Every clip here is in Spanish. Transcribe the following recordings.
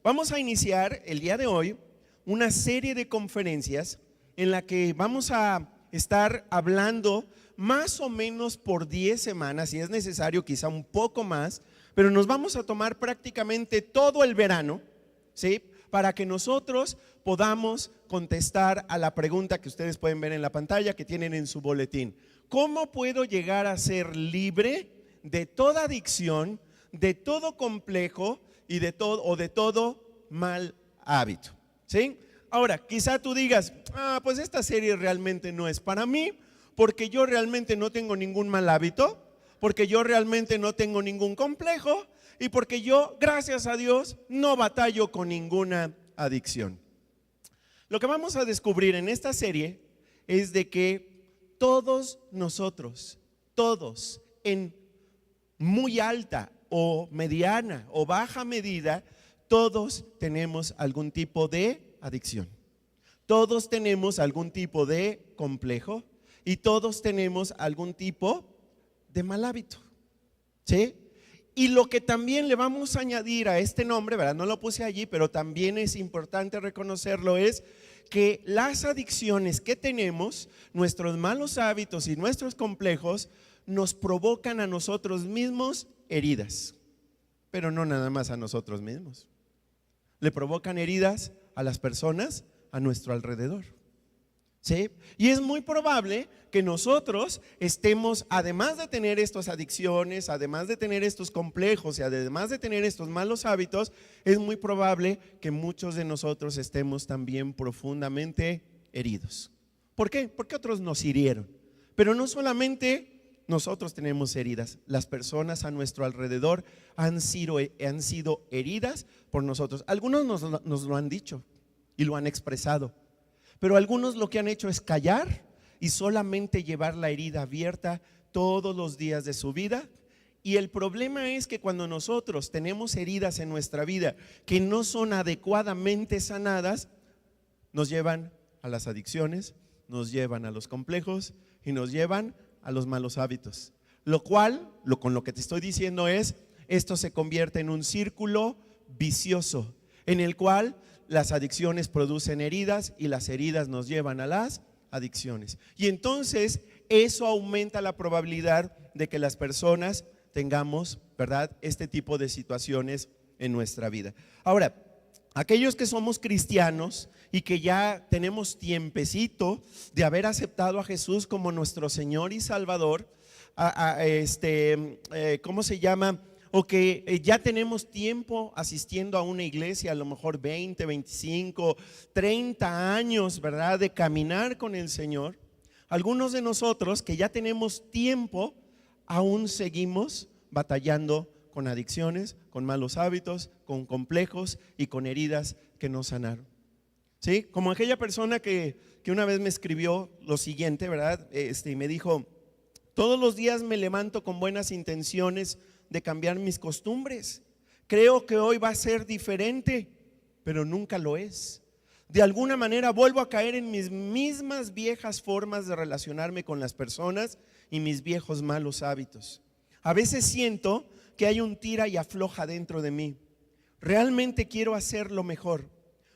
Vamos a iniciar el día de hoy una serie de conferencias en la que vamos a estar hablando más o menos por 10 semanas, si es necesario quizá un poco más, pero nos vamos a tomar prácticamente todo el verano, ¿sí? Para que nosotros podamos contestar a la pregunta que ustedes pueden ver en la pantalla, que tienen en su boletín. ¿Cómo puedo llegar a ser libre de toda adicción, de todo complejo y de todo mal hábito? ¿Sí? Ahora, quizá tú digas, pues esta serie realmente no es para mí, porque yo realmente no tengo ningún mal hábito, porque yo realmente no tengo ningún complejo y porque yo, gracias a Dios, no batallo con ninguna adicción. Lo que vamos a descubrir en esta serie es de que todos nosotros, todos en muy alta o mediana o baja medida, todos tenemos algún tipo de adicción. Todos tenemos algún tipo de complejo y todos tenemos algún tipo de mal hábito, ¿sí? Y lo que también le vamos a añadir a este nombre, ¿verdad? No lo puse allí, pero también es importante reconocerlo, es que las adicciones que tenemos, nuestros malos hábitos y nuestros complejos, nos provocan a nosotros mismos heridas, pero no nada más a nosotros mismos. Le provocan heridas a las personas a nuestro alrededor, ¿sí? Y es muy probable que nosotros estemos, además de tener estas adicciones, además de tener estos complejos y además de tener estos malos hábitos, es muy probable que muchos de nosotros estemos también profundamente heridos. ¿Por qué? Porque otros nos hirieron. Pero no solamente nosotros tenemos heridas, las personas a nuestro alrededor han sido heridas por nosotros. Algunos nos lo han dicho y lo han expresado, pero algunos lo que han hecho es callar y solamente llevar la herida abierta todos los días de su vida. Y el problema es que cuando nosotros tenemos heridas en nuestra vida que no son adecuadamente sanadas, nos llevan a las adicciones, nos llevan a los complejos y nos llevan a los malos hábitos. Lo cual, con lo que te estoy diciendo es, esto se convierte en un círculo vicioso en el cual las adicciones producen heridas y las heridas nos llevan a las adicciones. Y entonces eso aumenta la probabilidad de que las personas tengamos, ¿verdad?, este tipo de situaciones en nuestra vida. Ahora, aquellos que somos cristianos y que ya tenemos tiempecito de haber aceptado a Jesús como nuestro Señor y Salvador, ¿cómo se llama? O que ya tenemos tiempo asistiendo a una iglesia, a lo mejor 20, 25, 30 años, ¿verdad?, de caminar con el Señor. Algunos de nosotros que ya tenemos tiempo, aún seguimos batallando con adicciones, con malos hábitos, con complejos y con heridas que no sanaron. ¿Sí? Como aquella persona que una vez me escribió lo siguiente, ¿verdad? Y me dijo, todos los días me levanto con buenas intenciones de cambiar mis costumbres. Creo que hoy va a ser diferente, pero nunca lo es. De alguna manera vuelvo a caer en mis mismas viejas formas de relacionarme con las personas y mis viejos malos hábitos. A veces siento que hay un tira y afloja dentro de mí. Realmente quiero hacerlo mejor,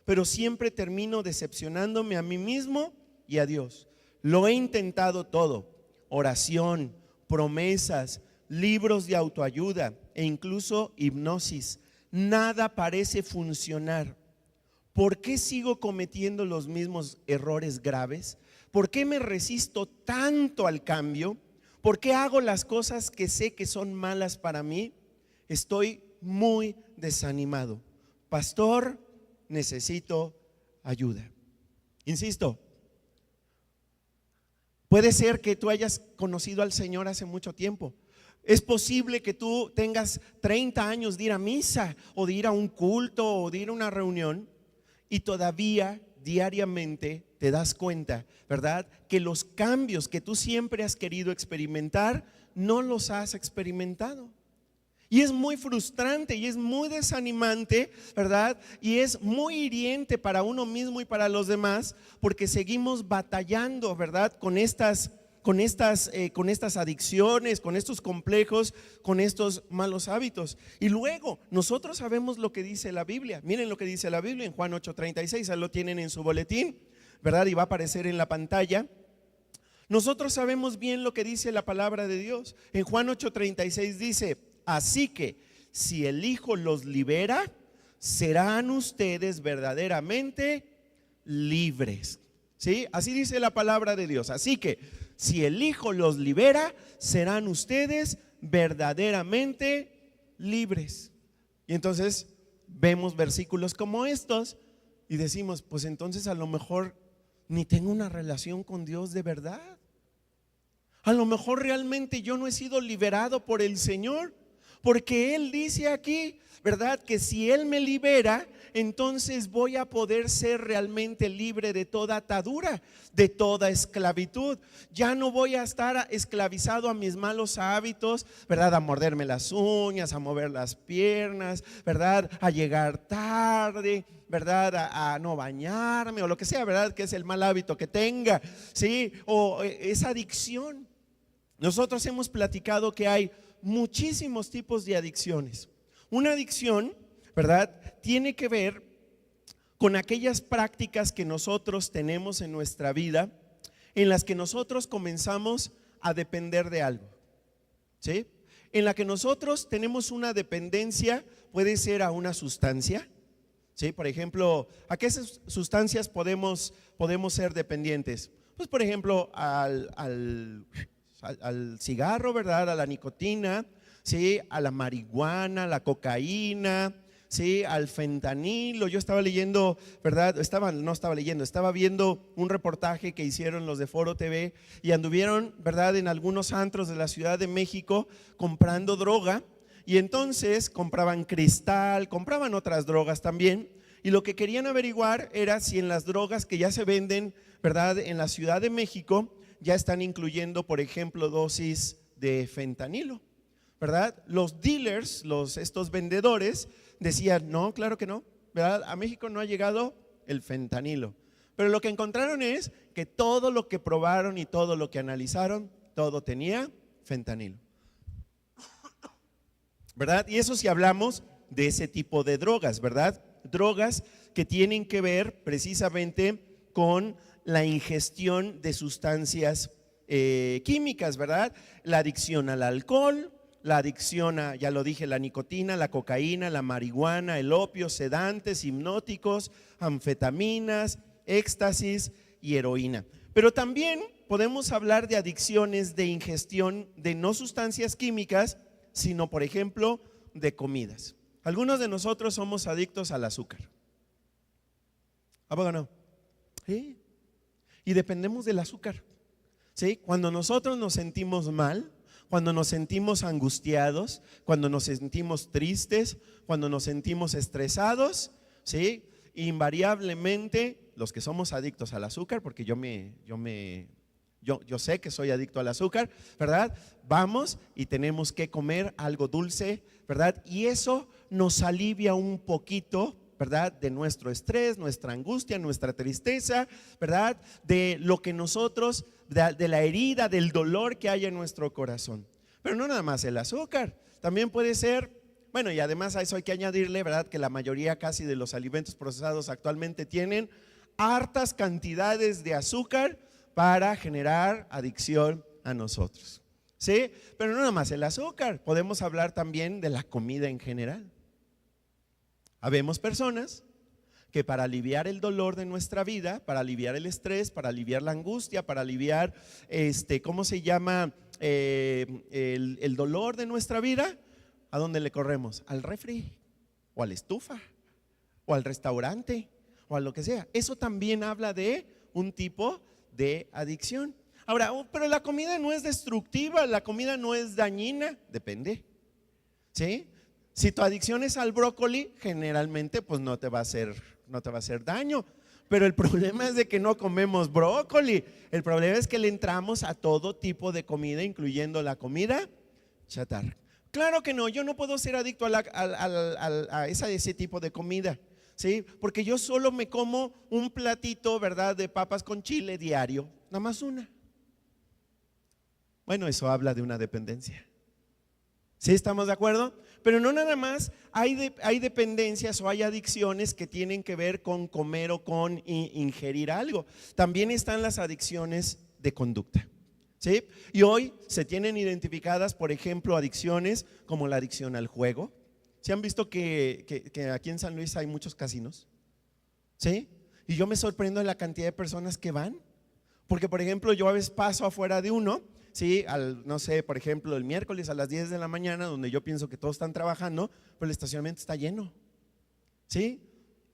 pero siempre termino decepcionándome a mí mismo y a Dios. Lo he intentado todo: oración, promesas, libros de autoayuda e incluso hipnosis. Nada parece funcionar. ¿Por qué sigo cometiendo los mismos errores graves? ¿Por qué me resisto tanto al cambio? ¿Por qué hago las cosas que sé que son malas para mí? Estoy muy desanimado. Pastor, necesito ayuda. Insisto, puede ser que tú hayas conocido al Señor hace mucho tiempo. Es posible que tú tengas 30 años de ir a misa o de ir a un culto o de ir a una reunión y todavía diariamente te das cuenta, ¿verdad?, que los cambios que tú siempre has querido experimentar no los has experimentado. Y es muy frustrante y es muy desanimante, ¿verdad? Y es muy hiriente para uno mismo y para los demás, porque seguimos batallando, ¿verdad?, con con estas adicciones, con estos complejos, con estos malos hábitos. Y luego nosotros sabemos lo que dice la Biblia. Miren lo que dice la Biblia en Juan 8:36, ahí lo tienen en su boletín, ¿verdad? Y va a aparecer en la pantalla. Nosotros sabemos bien lo que dice la palabra de Dios. En Juan 8:36 dice: así que si el Hijo los libera, serán ustedes verdaderamente libres. ¿Sí? Así dice la palabra de Dios. Así que si el Hijo los libera, serán ustedes verdaderamente libres. Y entonces vemos versículos como estos y decimos, pues entonces a lo mejor ni tengo una relación con Dios de verdad. A lo mejor realmente yo no he sido liberado por el Señor, porque Él dice aquí, ¿verdad?, que si Él me libera, entonces voy a poder ser realmente libre de toda atadura, de toda esclavitud. Ya no voy a estar esclavizado a mis malos hábitos, ¿verdad?, a morderme las uñas, a mover las piernas, ¿verdad?, a llegar tarde, ¿verdad?, a no bañarme o lo que sea, ¿verdad?, que es el mal hábito que tenga, ¿sí? O esa adicción. Nosotros hemos platicado que hay muchísimos tipos de adicciones. Una adicción, ¿verdad?, tiene que ver con aquellas prácticas que nosotros tenemos en nuestra vida, en las que nosotros comenzamos a depender de algo, ¿sí? En la que nosotros tenemos una dependencia, puede ser a una sustancia, ¿sí? Por ejemplo, ¿a qué sustancias podemos ser dependientes? Pues por ejemplo al cigarro, ¿verdad?, a la nicotina, ¿sí?, a la marihuana, a la cocaína, ¿sí?, al fentanilo. Yo estaba leyendo, ¿verdad? Estaba viendo un reportaje que hicieron los de Foro TV y anduvieron, ¿verdad?, en algunos antros de la Ciudad de México comprando droga, y entonces compraban cristal, compraban otras drogas también, y lo que querían averiguar era si en las drogas que ya se venden, ¿verdad?, en la Ciudad de México ya están incluyendo, por ejemplo, dosis de fentanilo, ¿verdad? Los dealers, estos vendedores decían, no, claro que no, ¿verdad? A México no ha llegado el fentanilo. Pero lo que encontraron es que todo lo que probaron y todo lo que analizaron, todo tenía fentanilo, ¿verdad? Y eso si hablamos de ese tipo de drogas, ¿verdad? Drogas que tienen que ver precisamente con la ingestión de sustancias químicas, ¿verdad? La adicción al alcohol, la adicción a, ya lo dije, la nicotina, la cocaína, la marihuana, el opio, sedantes, hipnóticos, anfetaminas, éxtasis y heroína. Pero también podemos hablar de adicciones de ingestión de no sustancias químicas, sino por ejemplo de comidas. Algunos de nosotros somos adictos al azúcar. ¿A poco no? ¿Sí? Y dependemos del azúcar, ¿sí? Cuando nosotros nos sentimos mal, cuando nos sentimos angustiados, cuando nos sentimos tristes, cuando nos sentimos estresados, ¿sí?, invariablemente los que somos adictos al azúcar, porque yo sé que soy adicto al azúcar, ¿verdad?, vamos y tenemos que comer algo dulce, ¿verdad? Y eso nos alivia un poquito, ¿verdad?, de nuestro estrés, nuestra angustia, nuestra tristeza, ¿verdad?, de lo que nosotros, de la herida, del dolor que hay en nuestro corazón. Pero no nada más el azúcar, también puede ser, bueno, y además a eso hay que añadirle, ¿verdad?, que la mayoría casi de los alimentos procesados actualmente tienen hartas cantidades de azúcar para generar adicción a nosotros, ¿sí? Pero no nada más el azúcar, podemos hablar también de la comida en general. Habemos personas que para aliviar el dolor de nuestra vida, para aliviar el estrés, para aliviar la angustia, para aliviar ¿cómo se llama? El dolor de nuestra vida, ¿a dónde le corremos? Al refri, o a la estufa, o al restaurante, o a lo que sea. Eso también habla de un tipo de adicción. Ahora, pero la comida no es destructiva, la comida no es dañina, depende, ¿sí? Si tu adicción es al brócoli, generalmente pues no te va a hacer daño. Pero el problema es de que no comemos brócoli. El problema es que le entramos a todo tipo de comida, incluyendo la comida chatarra. Claro que no, yo no puedo ser adicto a ese tipo de comida, ¿sí? Porque yo solo me como un platito, ¿verdad?, de papas con chile diario, nada más una. Bueno, eso habla de una dependencia. ¿Sí estamos de acuerdo? Pero no nada más hay dependencias o hay adicciones que tienen que ver con comer o con ingerir algo. También están las adicciones de conducta. ¿Sí? Y hoy se tienen identificadas, por ejemplo, adicciones como la adicción al juego. ¿Sí han visto que aquí en San Luis hay muchos casinos? ¿Sí? Y yo me sorprendo de la cantidad de personas que van. Porque, por ejemplo, yo a veces paso afuera de uno, ¿sí? No sé, por ejemplo, el miércoles a las 10 de la mañana, donde yo pienso que todos están trabajando, pero el estacionamiento está lleno. ¿Sí?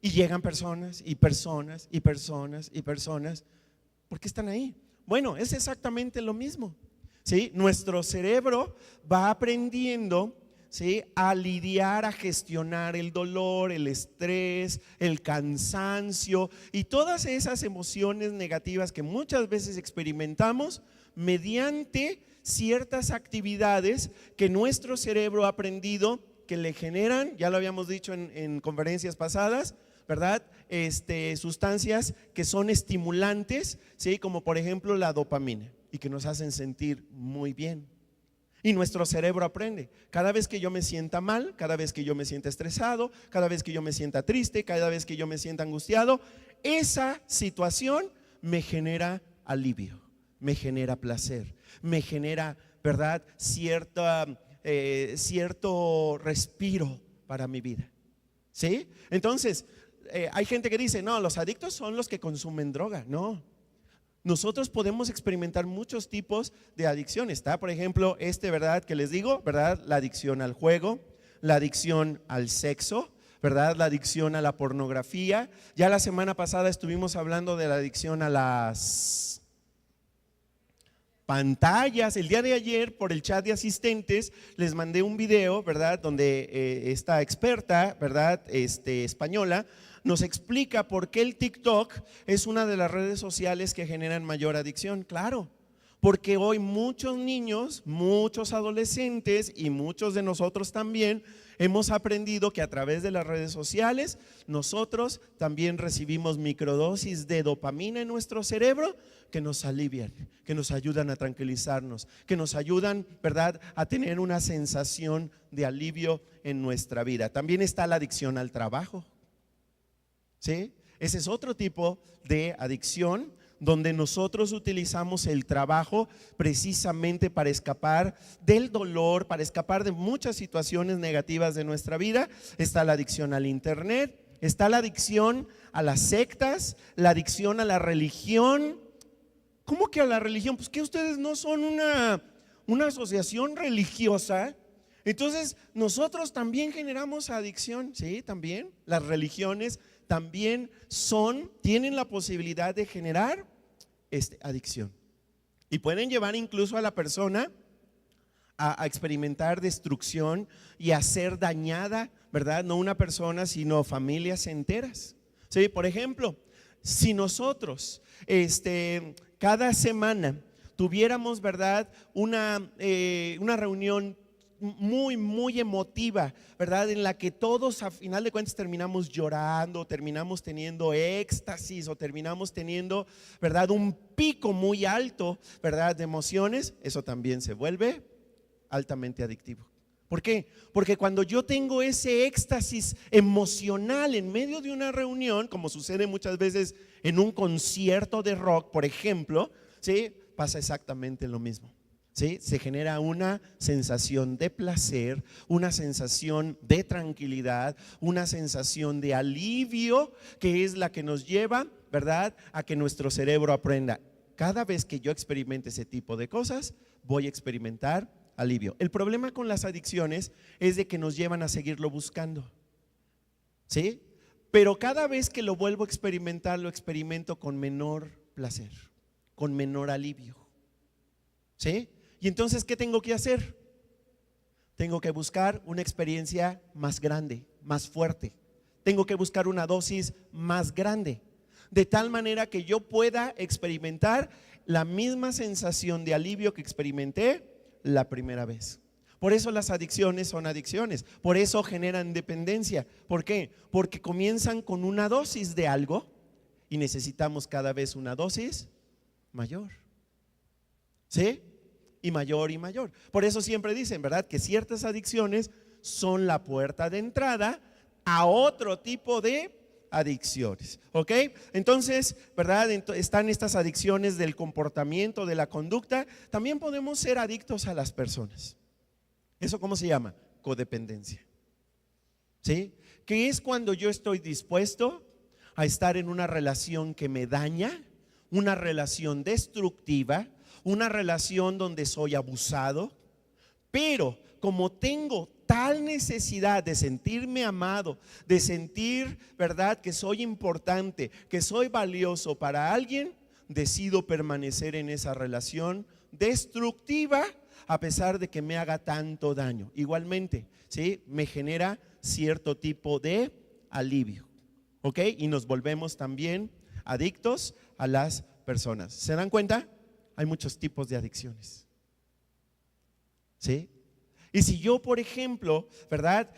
Y llegan personas y personas y personas y personas. ¿Por qué están ahí? Bueno, es exactamente lo mismo. ¿Sí? Nuestro cerebro va aprendiendo, ¿sí?, a lidiar, a gestionar el dolor, el estrés, el cansancio y todas esas emociones negativas que muchas veces experimentamos mediante ciertas actividades que nuestro cerebro ha aprendido que le generan, ya lo habíamos dicho en conferencias pasadas, ¿verdad? Sustancias que son estimulantes, ¿sí?, como por ejemplo la dopamina, y que nos hacen sentir muy bien. Y nuestro cerebro aprende. Cada vez que yo me sienta mal, cada vez que yo me sienta estresado, cada vez que yo me sienta triste, cada vez que yo me sienta angustiado, esa situación me genera alivio, me genera placer, me genera, ¿verdad?, cierto respiro para mi vida. ¿Sí? Entonces, hay gente que dice, no, los adictos son los que consumen droga. No. Nosotros podemos experimentar muchos tipos de adicciones. Está, por ejemplo, ¿verdad?, que les digo, ¿verdad?, la adicción al juego, la adicción al sexo, ¿verdad?, la adicción a la pornografía. Ya la semana pasada estuvimos hablando de la adicción a las pantallas. El día de ayer, por el chat de asistentes, les mandé un video, ¿verdad?, donde esta experta, ¿verdad?, española, nos explica por qué el TikTok es una de las redes sociales que generan mayor adicción. Claro, porque hoy muchos niños, muchos adolescentes y muchos de nosotros también hemos aprendido que a través de las redes sociales nosotros también recibimos microdosis de dopamina en nuestro cerebro que nos alivian, que nos ayudan a tranquilizarnos, que nos ayudan, ¿verdad?, a tener una sensación de alivio en nuestra vida. También está la adicción al trabajo. ¿Sí? Ese es otro tipo de adicción donde nosotros utilizamos el trabajo precisamente para escapar del dolor, para escapar de muchas situaciones negativas de nuestra vida. Está la adicción al internet, está la adicción a las sectas, la adicción a la religión. ¿Cómo que a la religión? Pues que ustedes no son una asociación religiosa. Entonces nosotros también generamos adicción. Sí, también las religiones también tienen la posibilidad de generar adicción y pueden llevar incluso a la persona a experimentar destrucción y a ser dañada, ¿verdad? No una persona, sino familias enteras. Sí, por ejemplo, si nosotros cada semana tuviéramos, ¿verdad?, una reunión muy emotiva, ¿verdad?, en la que todos a final de cuentas terminamos llorando, terminamos teniendo éxtasis o terminamos teniendo, ¿verdad?, un pico muy alto, ¿verdad?, de emociones. Eso también se vuelve altamente adictivo. ¿Por qué? Porque cuando yo tengo ese éxtasis emocional en medio de una reunión, como sucede muchas veces en un concierto de rock, por ejemplo, ¿sí?, pasa exactamente lo mismo. ¿Sí? Se genera una sensación de placer, una sensación de tranquilidad, una sensación de alivio, que es la que nos lleva, ¿verdad?, a que nuestro cerebro aprenda. Cada vez que yo experimente ese tipo de cosas, voy a experimentar alivio. El problema con las adicciones es de que nos llevan a seguirlo buscando. ¿Sí? Pero cada vez que lo vuelvo a experimentar, lo experimento con menor placer, con menor alivio. ¿Sí? Y entonces, ¿qué tengo que hacer? Tengo que buscar una experiencia más grande, más fuerte. Tengo que buscar una dosis más grande, de tal manera que yo pueda experimentar la misma sensación de alivio que experimenté la primera vez. Por eso las adicciones son adicciones, por eso generan dependencia. ¿Por qué? Porque comienzan con una dosis de algo y necesitamos cada vez una dosis mayor. ¿Sí? y mayor y mayor. Por eso siempre dicen, ¿verdad?, que ciertas adicciones son la puerta de entrada a otro tipo de adicciones, ¿ok? Entonces, ¿verdad? Están estas adicciones del comportamiento, de la conducta. También podemos ser adictos a las personas. ¿Eso cómo se llama? Codependencia. ¿Sí? Que es cuando yo estoy dispuesto a estar en una relación que me daña, una relación destructiva, una relación donde soy abusado, pero como tengo tal necesidad de sentirme amado, de sentir, ¿verdad?, que soy importante, que soy valioso para alguien, decido permanecer en esa relación destructiva a pesar de que me haga tanto daño. Igualmente, ¿sí?, me genera cierto tipo de alivio, ¿ok? Y nos volvemos también adictos a las personas. ¿Se dan cuenta? Hay muchos tipos de adicciones, ¿sí? Y si yo, por ejemplo, ¿verdad?,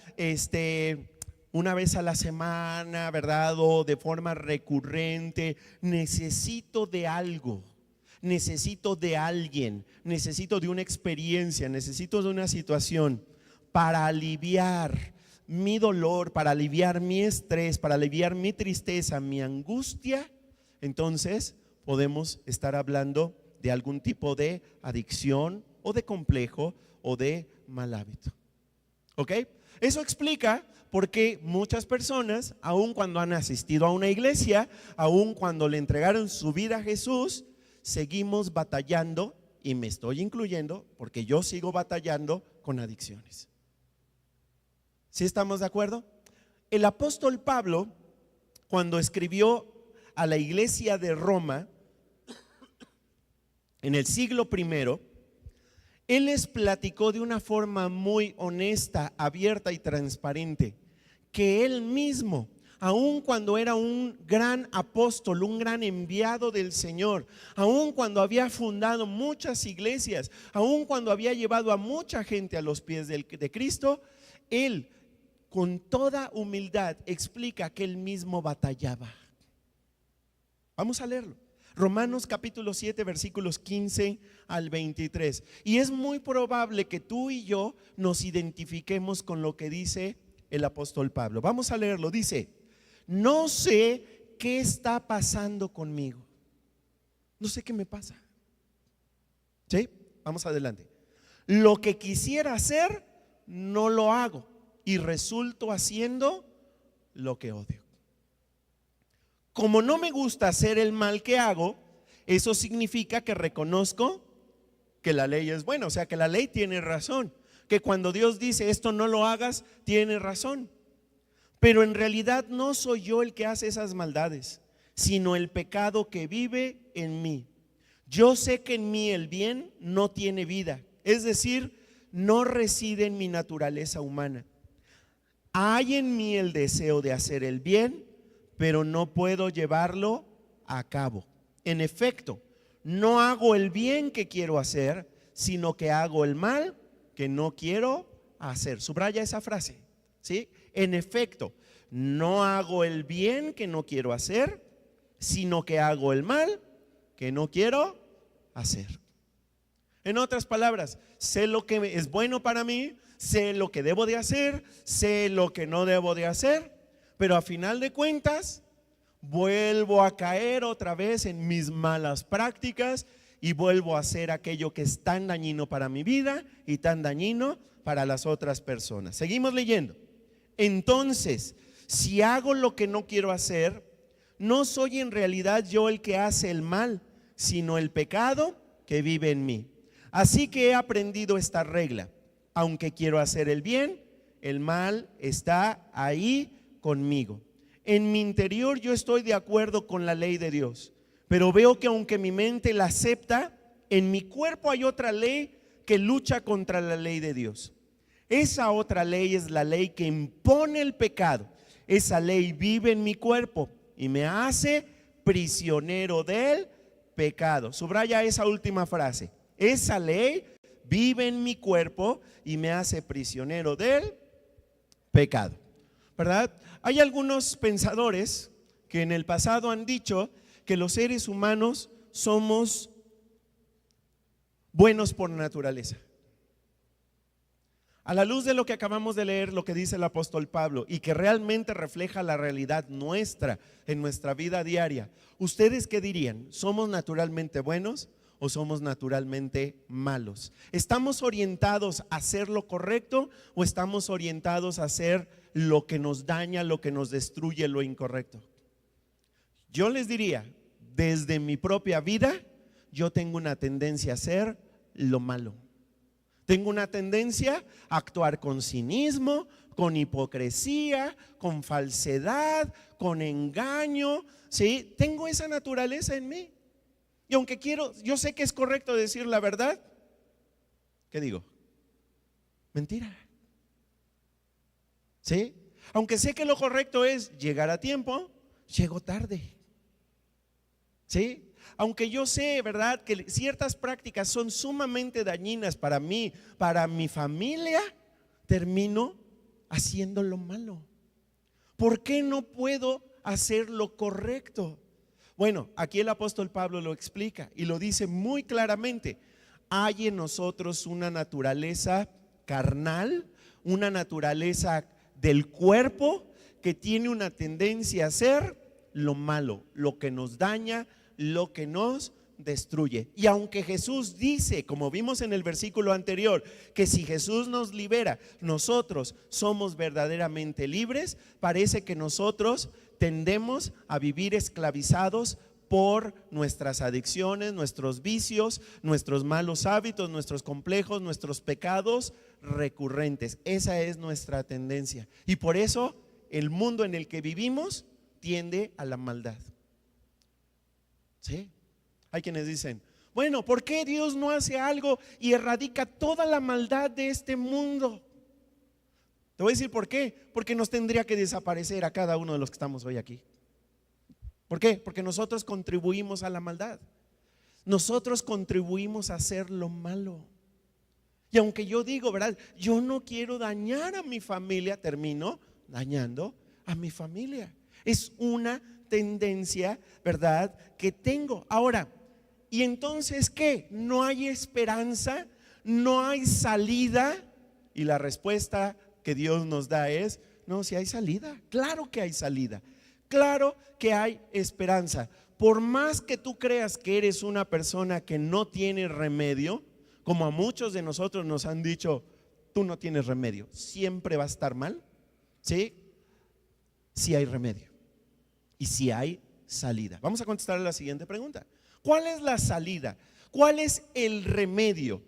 una vez a la semana, ¿verdad?, o de forma recurrente, necesito de algo, necesito de alguien, necesito de una experiencia, necesito de una situación para aliviar mi dolor, para aliviar mi estrés, para aliviar mi tristeza, mi angustia, entonces podemos estar hablando de algún tipo de adicción o de complejo o de mal hábito. ¿Ok? Eso explica por qué muchas personas, aun cuando han asistido a una iglesia, aun cuando le entregaron su vida a Jesús, seguimos batallando, y me estoy incluyendo porque yo sigo batallando con adicciones. ¿Sí estamos de acuerdo? El apóstol Pablo, cuando escribió a la iglesia de Roma en el siglo I, él les platicó de una forma muy honesta, abierta y transparente que él mismo, aun cuando era un gran apóstol, un gran enviado del Señor, aun cuando había fundado muchas iglesias, aun cuando había llevado a mucha gente a los pies de Cristo, él con toda humildad explica que él mismo batallaba. Vamos a leerlo. Romanos capítulo 7 versículos 15 al 23. Y es muy probable que tú y yo nos identifiquemos con lo que dice el apóstol Pablo. Vamos a leerlo. Dice: no sé qué está pasando conmigo. No sé qué me pasa. ¿Sí? Vamos adelante. Lo que quisiera hacer, no lo hago, y resulto haciendo lo que odio. Como no me gusta hacer el mal que hago, eso significa que reconozco que la ley es buena, o sea que la ley tiene razón, que cuando Dios dice esto no lo hagas, tiene razón. Pero en realidad no soy yo el que hace esas maldades, sino el pecado que vive en mí. Yo sé que en mí el bien no tiene vida, es decir, no reside en mi naturaleza humana. Hay en mí el deseo de hacer el bien, pero no puedo llevarlo a cabo. En efecto, no hago el bien que quiero hacer, sino que hago el mal que no quiero hacer. Subraya esa frase, ¿sí? En efecto, no hago el bien que no quiero hacer, sino que hago el mal que no quiero hacer. En otras palabras, sé lo que es bueno para mí, sé lo que debo de hacer, sé lo que no debo de hacer, pero a final de cuentas vuelvo a caer otra vez en mis malas prácticas y vuelvo a hacer aquello que es tan dañino para mi vida y tan dañino para las otras personas. Seguimos leyendo. Entonces, si hago lo que no quiero hacer, no soy en realidad yo el que hace el mal, sino el pecado que vive en mí. Así que he aprendido esta regla: aunque quiero hacer el bien, el mal está ahí conmigo. En mi interior yo estoy de acuerdo con la ley de Dios, pero veo que aunque mi mente la acepta, en mi cuerpo hay otra ley que lucha contra la ley de Dios. Esa otra ley es la ley que impone el pecado. Esa ley vive en mi cuerpo y me hace prisionero del pecado. Subraya esa última frase. Esa ley vive en mi cuerpo y me hace prisionero del pecado. ¿Verdad? Hay algunos pensadores que en el pasado han dicho que los seres humanos somos buenos por naturaleza. A la luz de lo que acabamos de leer, lo que dice el apóstol Pablo y que realmente refleja la realidad nuestra en nuestra vida diaria, ¿ustedes qué dirían? ¿Somos naturalmente buenos o somos naturalmente malos? ¿Estamos orientados a hacer lo correcto o estamos orientados a hacer lo que nos daña, lo que nos destruye, lo incorrecto? Yo les diría, desde mi propia vida, yo tengo una tendencia a hacer lo malo. Tengo una tendencia a actuar con cinismo, con hipocresía, con falsedad, con engaño, ¿sí? Tengo esa naturaleza en mí. Y aunque yo sé que es correcto decir la verdad, ¿qué digo? Mentira. ¿Sí? Aunque sé que lo correcto es llegar a tiempo, llego tarde. ¿Sí? Aunque yo sé, ¿verdad?, que ciertas prácticas son sumamente dañinas para mí, para mi familia, termino haciendo lo malo. ¿Por qué no puedo hacer lo correcto? Bueno, aquí el apóstol Pablo lo explica y lo dice muy claramente. Hay en nosotros una naturaleza carnal, una naturaleza del cuerpo que tiene una tendencia a hacer lo malo, lo que nos daña, lo que nos destruye. Y aunque Jesús dice, como vimos en el versículo anterior, que si Jesús nos libera, nosotros somos verdaderamente libres, parece que nosotros tendemos a vivir esclavizados por nuestras adicciones, nuestros vicios, nuestros malos hábitos, nuestros complejos, nuestros pecados recurrentes. Esa es nuestra tendencia. Y por eso el mundo en el que vivimos tiende a la maldad. ¿Sí? Hay quienes dicen, bueno, ¿por qué Dios no hace algo y erradica toda la maldad de este mundo? Te voy a decir por qué. Porque nos tendría que desaparecer a cada uno de los que estamos hoy aquí. ¿Por qué? Porque nosotros contribuimos a la maldad. Nosotros contribuimos a hacer lo malo. Y aunque yo digo, ¿verdad?, yo no quiero dañar a mi familia, termino dañando a mi familia. Es una tendencia, ¿verdad?, que tengo. Ahora, ¿y entonces qué? ¿No hay esperanza? ¿No hay salida? Y la respuesta que Dios nos da es, no, si hay salida, claro que hay salida, claro que hay esperanza. Por más que tú creas que eres una persona que no tiene remedio, como a muchos de nosotros nos han dicho, tú no tienes remedio, siempre va a estar mal, ¿sí? Sí hay remedio y sí hay salida. Vamos a contestar la siguiente pregunta. ¿Cuál es la salida? ¿Cuál es el remedio?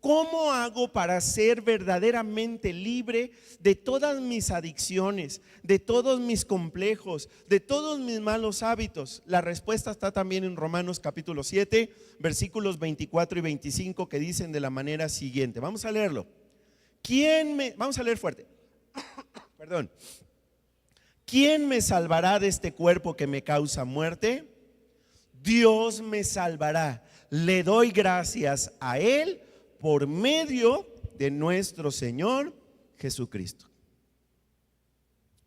¿Cómo hago para ser verdaderamente libre de todas mis adicciones, de todos mis complejos, de todos mis malos hábitos? La respuesta está también en Romanos capítulo 7, versículos 24 y 25, que dicen de la manera siguiente. Vamos a leerlo. Vamos a leer fuerte. Perdón. ¿Quién me salvará de este cuerpo que me causa muerte? Dios me salvará. Le doy gracias a Él por medio de nuestro Señor Jesucristo.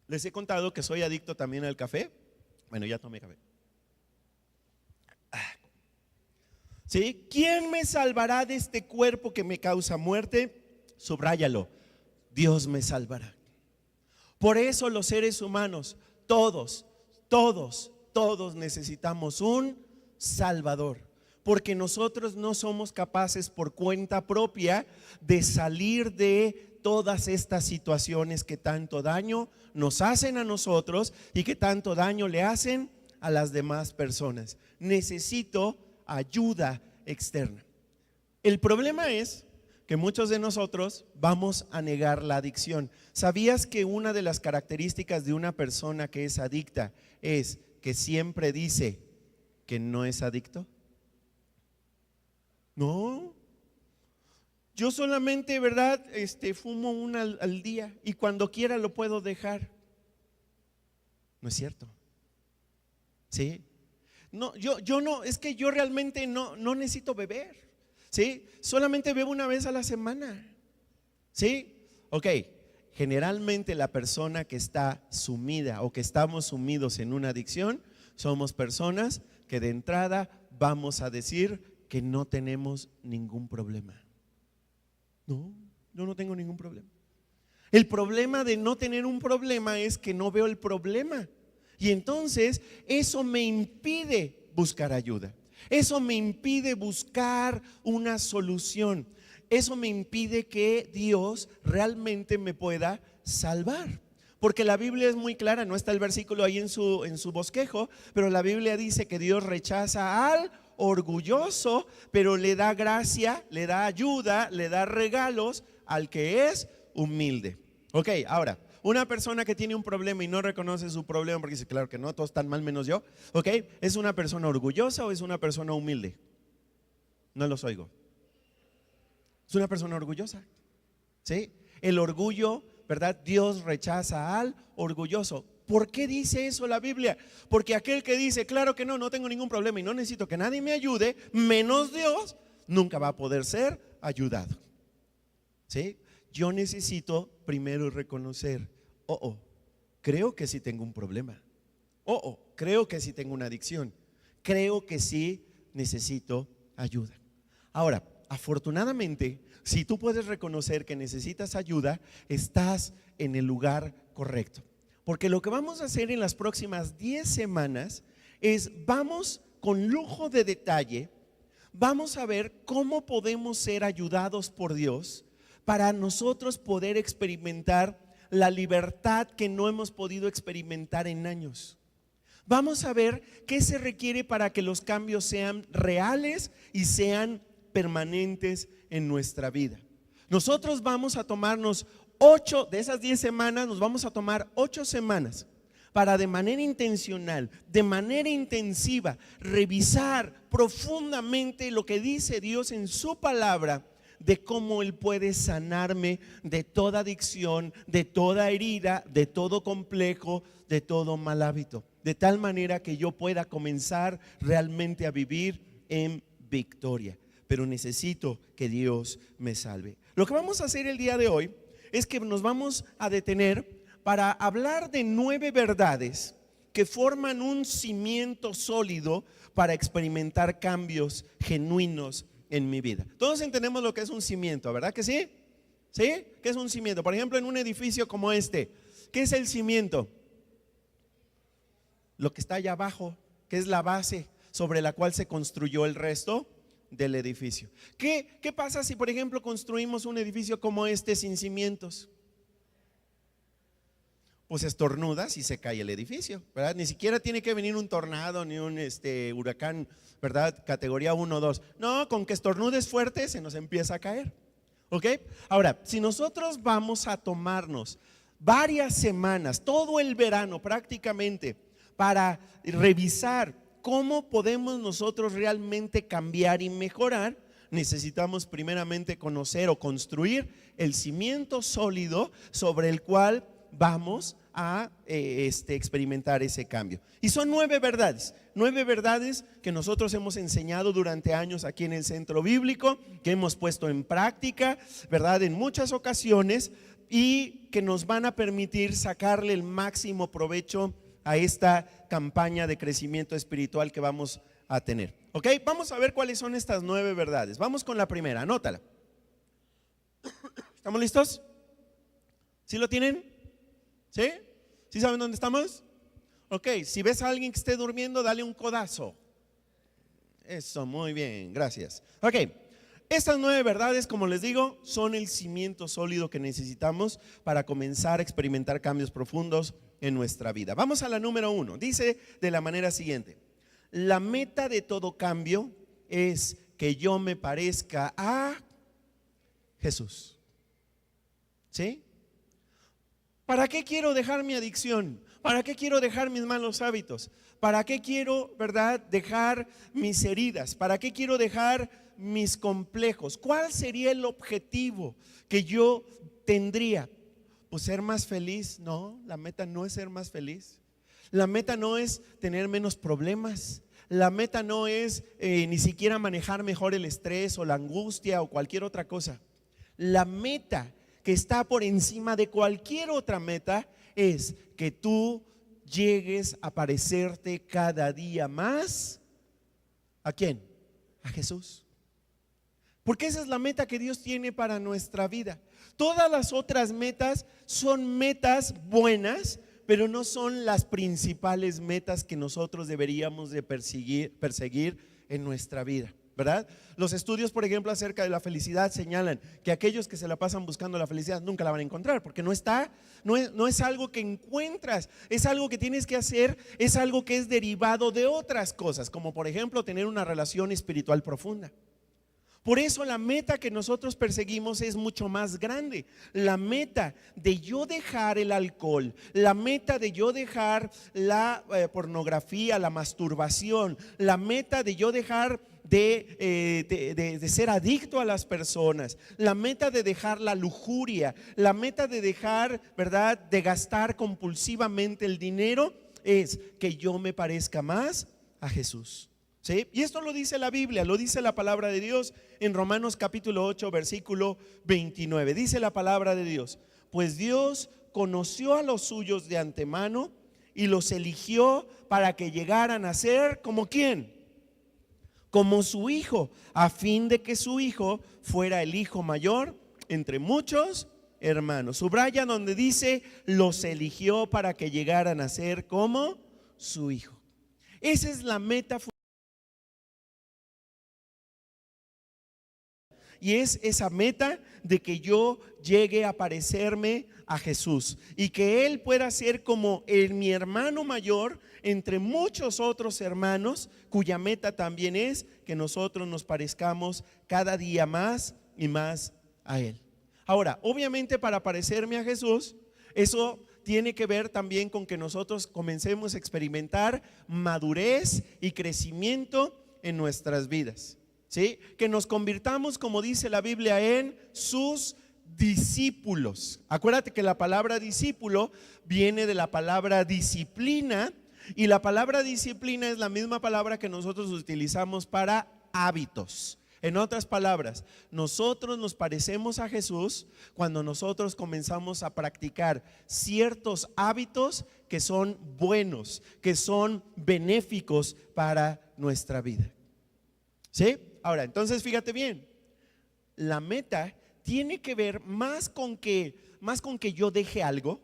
Les he contado que soy adicto también al café. Bueno, ya tomé café. ¿Sí? ¿Quién me salvará de este cuerpo que me causa muerte? Subráyalo. Dios me salvará. Por eso los seres humanos, todos necesitamos un Salvador. Porque nosotros no somos capaces por cuenta propia de salir de todas estas situaciones que tanto daño nos hacen a nosotros y que tanto daño le hacen a las demás personas. Necesito ayuda externa. El problema es que muchos de nosotros vamos a negar la adicción. ¿Sabías que una de las características de una persona que es adicta es que siempre dice que no es adicto? No, yo solamente, ¿verdad?, fumo una al día y cuando quiera lo puedo dejar. No es cierto. ¿Sí? No, yo no, es que yo realmente no necesito beber. ¿Sí? Solamente bebo una vez a la semana. ¿Sí? Ok, generalmente la persona que está sumida o que estamos sumidos en una adicción somos personas que de entrada vamos a decir que no tenemos ningún problema. No, yo no tengo ningún problema. El problema de no tener un problema es que no veo el problema. Y entonces eso me impide buscar ayuda. Eso me impide buscar una solución. Eso me impide que Dios realmente me pueda salvar. Porque la Biblia es muy clara, no está el versículo ahí en su bosquejo, pero la Biblia dice que Dios rechaza al orgulloso, pero le da gracia, le da ayuda, le da regalos al que es humilde. Ok, ahora, una persona que tiene un problema y no reconoce su problema porque dice, claro que no, todos están mal menos yo. Ok, ¿es una persona orgullosa o es una persona humilde? No los oigo. Es una persona orgullosa. ¿Sí? El orgullo, ¿verdad? Dios rechaza al orgulloso. ¿Por qué dice eso la Biblia? Porque aquel que dice, claro que no, no tengo ningún problema y no necesito que nadie me ayude, menos Dios, nunca va a poder ser ayudado. ¿Sí? Yo necesito primero reconocer, creo que sí tengo un problema. Creo que sí tengo una adicción. Creo que sí necesito ayuda. Ahora, afortunadamente, si tú puedes reconocer que necesitas ayuda, estás en el lugar correcto. Porque lo que vamos a hacer en las próximas 10 semanas es, vamos con lujo de detalle, vamos a ver cómo podemos ser ayudados por Dios para nosotros poder experimentar la libertad que no hemos podido experimentar en años. Vamos a ver qué se requiere para que los cambios sean reales y sean permanentes en nuestra vida. Nosotros vamos a tomarnos 8 de esas 10 semanas, nos vamos a tomar 8 semanas para de manera intencional, de manera intensiva, revisar profundamente lo que dice Dios en su palabra, de cómo Él puede sanarme de toda adicción, de toda herida, de todo complejo, de todo mal hábito, de tal manera que yo pueda comenzar realmente a vivir en victoria. Pero necesito que Dios me salve. Lo que vamos a hacer el día de hoy es que nos vamos a detener para hablar de 9 verdades que forman un cimiento sólido para experimentar cambios genuinos en mi vida. Todos entendemos lo que es un cimiento, ¿verdad que sí? ¿Sí? ¿Qué es un cimiento? Por ejemplo, en un edificio como este, ¿qué es el cimiento? Lo que está allá abajo, que es la base sobre la cual se construyó el resto del edificio. ¿Qué pasa si, por ejemplo, construimos un edificio como este sin cimientos? Pues estornudas y se cae el edificio, ¿verdad? Ni siquiera tiene que venir un tornado ni un huracán, ¿verdad? Categoría 1 o 2. No, con que estornudes fuerte se nos empieza a caer. ¿Ok? Ahora, si nosotros vamos a tomarnos varias semanas, todo el verano prácticamente, para revisar cómo podemos nosotros realmente cambiar y mejorar, necesitamos primeramente conocer o construir el cimiento sólido sobre el cual vamos a experimentar ese cambio. Y son 9 verdades que nosotros hemos enseñado durante años aquí en el Centro Bíblico, que hemos puesto en práctica, ¿verdad? En muchas ocasiones, y que nos van a permitir sacarle el máximo provecho a esta campaña de crecimiento espiritual que vamos a tener. ¿Ok? Vamos a ver cuáles son estas 9 verdades. Vamos con la primera, anótala. ¿Estamos listos? ¿Sí lo tienen? ¿Sí? ¿Sí saben dónde estamos? Ok, si ves a alguien que esté durmiendo, dale un codazo. Eso, muy bien, gracias. Ok, estas 9 verdades, como les digo, son el cimiento sólido que necesitamos para comenzar a experimentar cambios profundos en nuestra vida. Vamos a la número 1. Dice de la manera siguiente: la meta de todo cambio es que yo me parezca a Jesús. ¿Sí? ¿Para qué quiero dejar mi adicción? ¿Para qué quiero dejar mis malos hábitos? ¿Para qué quiero, verdad, dejar mis heridas? ¿Para qué quiero dejar mis complejos? ¿Cuál sería el objetivo que yo tendría? Pues ser más feliz. No, la meta no es ser más feliz. La meta no es tener menos problemas. La meta no es ni siquiera manejar mejor el estrés o la angustia o cualquier otra cosa. La meta que está por encima de cualquier otra meta es que tú llegues a parecerte cada día más. ¿A quién? A Jesús. Porque esa es la meta que Dios tiene para nuestra vida. Todas las otras metas son metas buenas, pero no son las principales metas que nosotros deberíamos de perseguir en nuestra vida, ¿verdad? Los estudios, por ejemplo, acerca de la felicidad señalan que aquellos que se la pasan buscando la felicidad nunca la van a encontrar, porque no es algo que encuentras, es algo que tienes que hacer, es algo que es derivado de otras cosas, como por ejemplo tener una relación espiritual profunda. Por eso la meta que nosotros perseguimos es mucho más grande. La meta de yo dejar el alcohol, la meta de yo dejar la pornografía, la masturbación, la meta de yo dejar de ser adicto a las personas, la meta de dejar la lujuria, la meta de dejar, ¿verdad?, de gastar compulsivamente el dinero, es que yo me parezca más a Jesús. ¿Sí? Y esto lo dice la Biblia, lo dice la palabra de Dios en Romanos capítulo 8 versículo 29. Dice la palabra de Dios: pues Dios conoció a los suyos de antemano y los eligió para que llegaran a ser como ¿quién? Como su hijo, a fin de que su hijo fuera el hijo mayor entre muchos hermanos. Subraya donde dice los eligió para que llegaran a ser como su hijo. Esa es la meta. Y es esa meta de que yo llegue a parecerme a Jesús y que Él pueda ser como mi hermano mayor entre muchos otros hermanos, cuya meta también es que nosotros nos parezcamos cada día más y más a Él. Ahora, obviamente para parecerme a Jesús, eso tiene que ver también con que nosotros comencemos a experimentar madurez y crecimiento en nuestras vidas. ¿Sí? Que nos convirtamos, como dice la Biblia, en sus discípulos. Acuérdate que la palabra discípulo viene de la palabra disciplina, y la palabra disciplina es la misma palabra que nosotros utilizamos para hábitos. En otras palabras, nosotros nos parecemos a Jesús cuando nosotros comenzamos a practicar ciertos hábitos que son buenos, que son benéficos para nuestra vida. ¿Sí? Ahora, entonces fíjate bien, la meta tiene que ver más con que yo deje algo,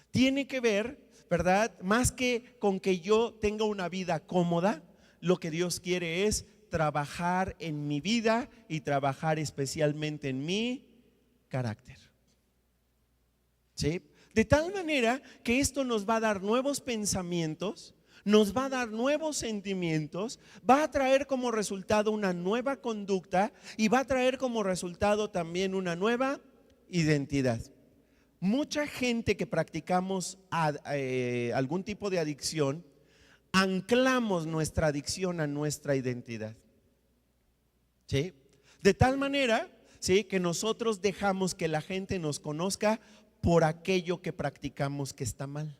tiene que ver, ¿verdad?, más que con que yo tenga una vida cómoda. Lo que Dios quiere es trabajar en mi vida y trabajar especialmente en mi carácter. ¿Sí? De tal manera que esto nos va a dar nuevos pensamientos, nos va a dar nuevos sentimientos, va a traer como resultado una nueva conducta y va a traer como resultado también una nueva identidad. Mucha gente que practicamos algún tipo de adicción, anclamos nuestra adicción a nuestra identidad. ¿Sí? De tal manera, ¿sí?, que nosotros dejamos que la gente nos conozca por aquello que practicamos que está mal.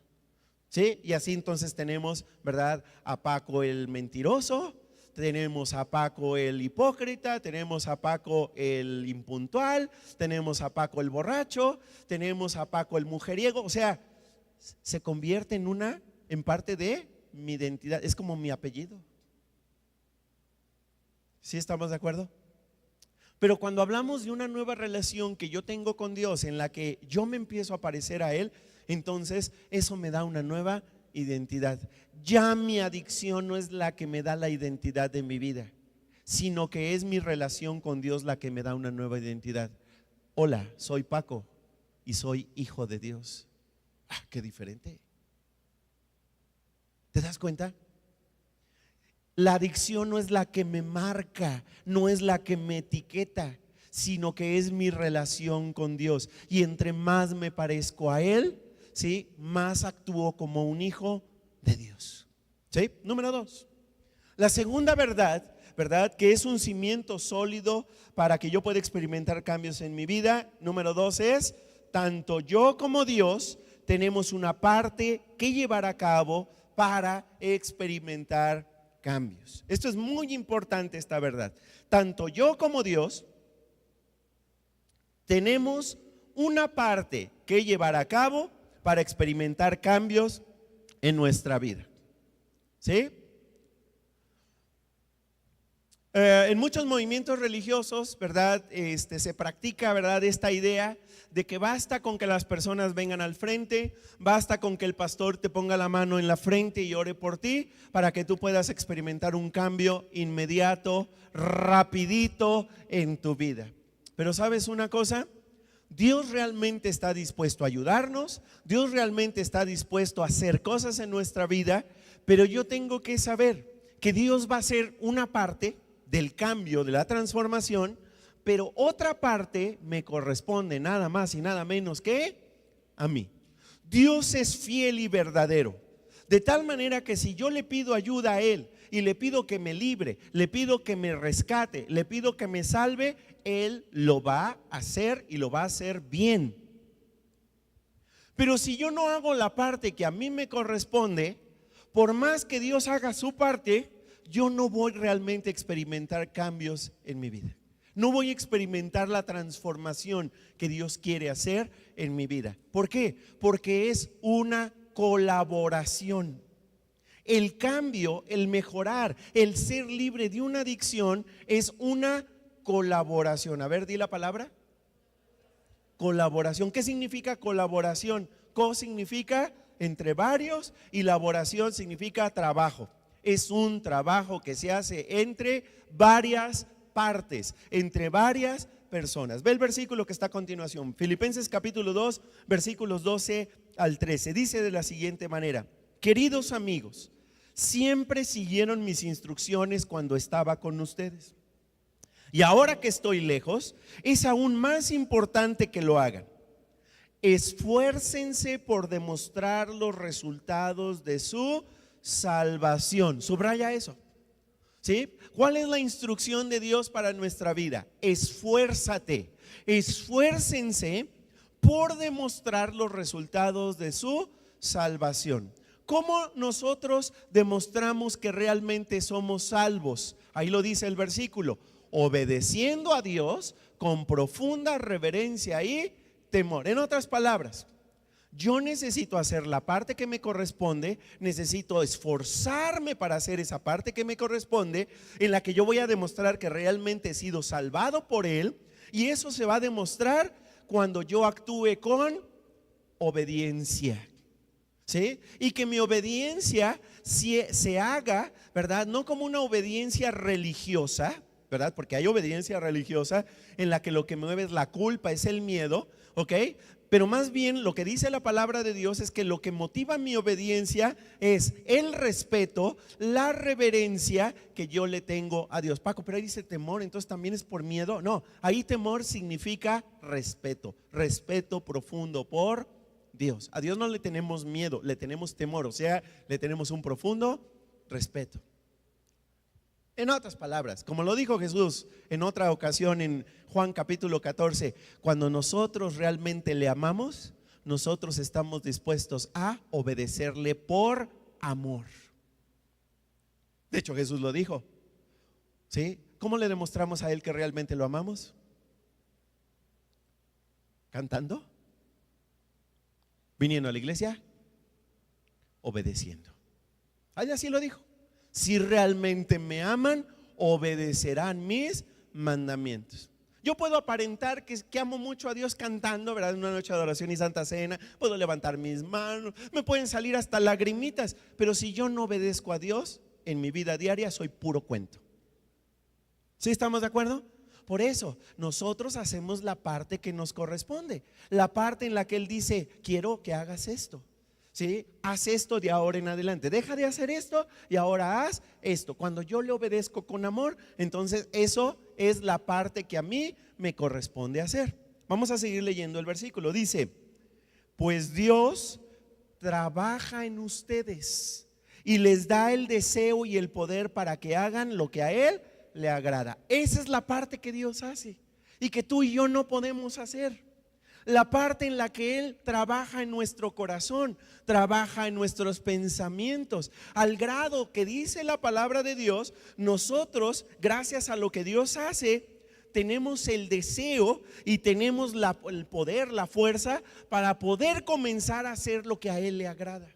¿Sí? Y así entonces tenemos, ¿verdad?, a Paco el mentiroso, tenemos a Paco el hipócrita, tenemos a Paco el impuntual, tenemos a Paco el borracho, tenemos a Paco el mujeriego. O sea, se convierte en parte de mi identidad, es como mi apellido. ¿Sí estamos de acuerdo? Pero cuando hablamos de una nueva relación que yo tengo con Dios, en la que yo me empiezo a parecer a Él, entonces eso me da una nueva identidad. Ya mi adicción no es la que me da la identidad de mi vida, sino que es mi relación con Dios la que me da una nueva identidad. Hola, soy Paco y soy hijo de Dios. Qué diferente. ¿Te das cuenta? La adicción no es la que me marca, no es la que me etiqueta, sino que es mi relación con Dios. Y entre más me parezco a Él, ¿sí?, más actúo como un hijo de Dios. ¿Sí? Número 2. La segunda verdad, que es un cimiento sólido para que yo pueda experimentar cambios en mi vida. Número 2 es: tanto yo como Dios tenemos una parte que llevar a cabo para experimentar cambios. Esto es muy importante, esta verdad. Tanto yo como Dios tenemos una parte que llevar a cabo para experimentar cambios en nuestra vida. ¿Sí? En muchos movimientos religiosos, ¿verdad? Se practica, ¿verdad? Esta idea de que basta con que las personas vengan al frente, basta con que el pastor te ponga la mano en la frente y ore por ti para que tú puedas experimentar un cambio inmediato, rapidito en tu vida. Pero ¿sabes una cosa? Dios realmente está dispuesto a ayudarnos, Dios realmente está dispuesto a hacer cosas en nuestra vida, pero yo tengo que saber que Dios va a hacer una parte del cambio, de la transformación, pero otra parte me corresponde nada más y nada menos que a mí. Dios es fiel y verdadero, de tal manera que si yo le pido ayuda a Él y le pido que me libre, le pido que me rescate, le pido que me salve, Él lo va a hacer y lo va a hacer bien. Pero si yo no hago la parte que a mí me corresponde, por más que Dios haga su parte, yo no voy realmente a experimentar cambios en mi vida. No voy a experimentar la transformación que Dios quiere hacer en mi vida. ¿Por qué? Porque es una colaboración. El cambio, el mejorar, el ser libre de una adicción es una colaboración. A ver, di la palabra. Colaboración. ¿Qué significa colaboración? Co significa entre varios y laboración significa trabajo. Es un trabajo que se hace entre varias partes, entre varias personas. Ve el versículo que está a continuación, Filipenses capítulo 2, versículos 12 al 13. Dice de la siguiente manera: queridos amigos, siempre siguieron mis instrucciones cuando estaba con ustedes. Y ahora que estoy lejos, es aún más importante que lo hagan. Esfuércense por demostrar los resultados de su salvación. Subraya eso. ¿Sí? ¿Cuál es la instrucción de Dios para nuestra vida? Esfuérzate, esfuércense por demostrar los resultados de su salvación. ¿Cómo nosotros demostramos que realmente somos salvos? Ahí lo dice el versículo: obedeciendo a Dios con profunda reverencia y temor. En otras palabras, yo necesito hacer la parte que me corresponde, necesito esforzarme para hacer esa parte que me corresponde, en la que yo voy a demostrar que realmente he sido salvado por Él, y eso se va a demostrar cuando yo actúe con obediencia. ¿Sí? Y que mi obediencia se haga, ¿verdad? No como una obediencia religiosa, ¿verdad? Porque hay obediencia religiosa en la que lo que mueve es la culpa, es el miedo, ¿ok? Pero más bien lo que dice la palabra de Dios es que lo que motiva mi obediencia es el respeto, la reverencia que yo le tengo a Dios. Paco, pero ahí dice temor, entonces también es por miedo. No, ahí temor significa respeto, respeto profundo por Dios. A Dios no le tenemos miedo, le tenemos temor, o sea, le tenemos un profundo respeto. En otras palabras, como lo dijo Jesús en otra ocasión en Juan capítulo 14, cuando nosotros realmente le amamos, nosotros estamos dispuestos a obedecerle por amor. De hecho, Jesús lo dijo. ¿Sí? ¿Cómo le demostramos a Él que realmente lo amamos? ¿Cantando? ¿Viniendo a la iglesia? Obedeciendo. Ahí así lo dijo. Si realmente me aman, obedecerán mis mandamientos. Yo puedo aparentar que amo mucho a Dios cantando, ¿verdad? En una noche de adoración y santa cena, puedo levantar mis manos, me pueden salir hasta lagrimitas, pero si yo no obedezco a Dios en mi vida diaria, soy puro cuento. ¿Sí estamos de acuerdo? Por eso nosotros hacemos la parte que nos corresponde, la parte en la que Él dice: quiero que hagas esto. ¿Sí? Haz esto de ahora en adelante, deja de hacer esto y ahora haz esto. Cuando yo le obedezco con amor, entonces eso es la parte que a mí me corresponde hacer. Vamos a seguir leyendo el versículo. Dice: pues Dios trabaja en ustedes y les da el deseo y el poder para que hagan lo que a Él le agrada. Esa es la parte que Dios hace y que tú y yo no podemos hacer. La parte en la que Él trabaja en nuestro corazón, trabaja en nuestros pensamientos, al grado que dice la palabra de Dios, nosotros, gracias a lo que Dios hace, tenemos el deseo y tenemos el poder, la fuerza para poder comenzar a hacer lo que a Él le agrada.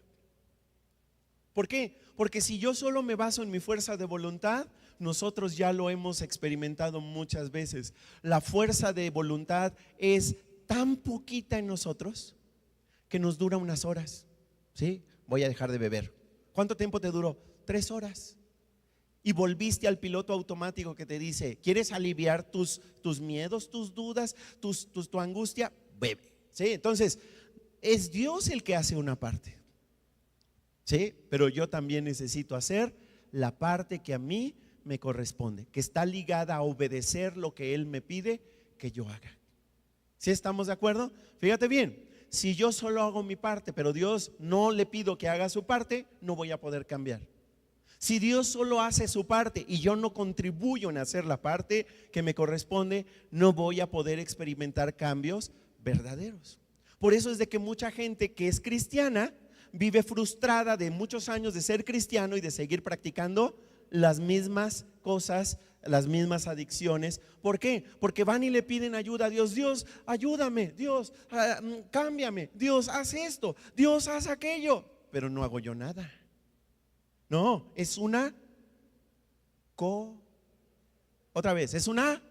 ¿Por qué? Porque si yo solo me baso en mi fuerza de voluntad, nosotros ya lo hemos experimentado muchas veces. La fuerza de voluntad es tan poquita en nosotros que nos dura unas horas. ¿Sí? Voy a dejar de beber. ¿Cuánto tiempo te duró? 3 horas. Y volviste al piloto automático que te dice: ¿quieres aliviar tus miedos, tus dudas, tu angustia? Bebe. ¿Sí? Entonces, es Dios el que hace una parte. ¿Sí? Pero yo también necesito hacer la parte que a mí me corresponde, que está ligada a obedecer lo que Él me pide que yo haga. ¿Sí estamos de acuerdo? Fíjate bien, si yo solo hago mi parte, pero Dios no le pido que haga su parte, no voy a poder cambiar. Si Dios solo hace su parte y yo no contribuyo en hacer la parte que me corresponde, no voy a poder experimentar cambios verdaderos. Por eso es de que mucha gente que es cristiana vive frustrada de muchos años de ser cristiano y de seguir practicando las mismas cosas, las mismas adicciones. ¿Por qué? Porque van y le piden ayuda a Dios. Dios, ayúdame. Dios, cámbiame. Dios, haz esto. Dios, haz aquello. Pero no hago yo nada. No, es una es una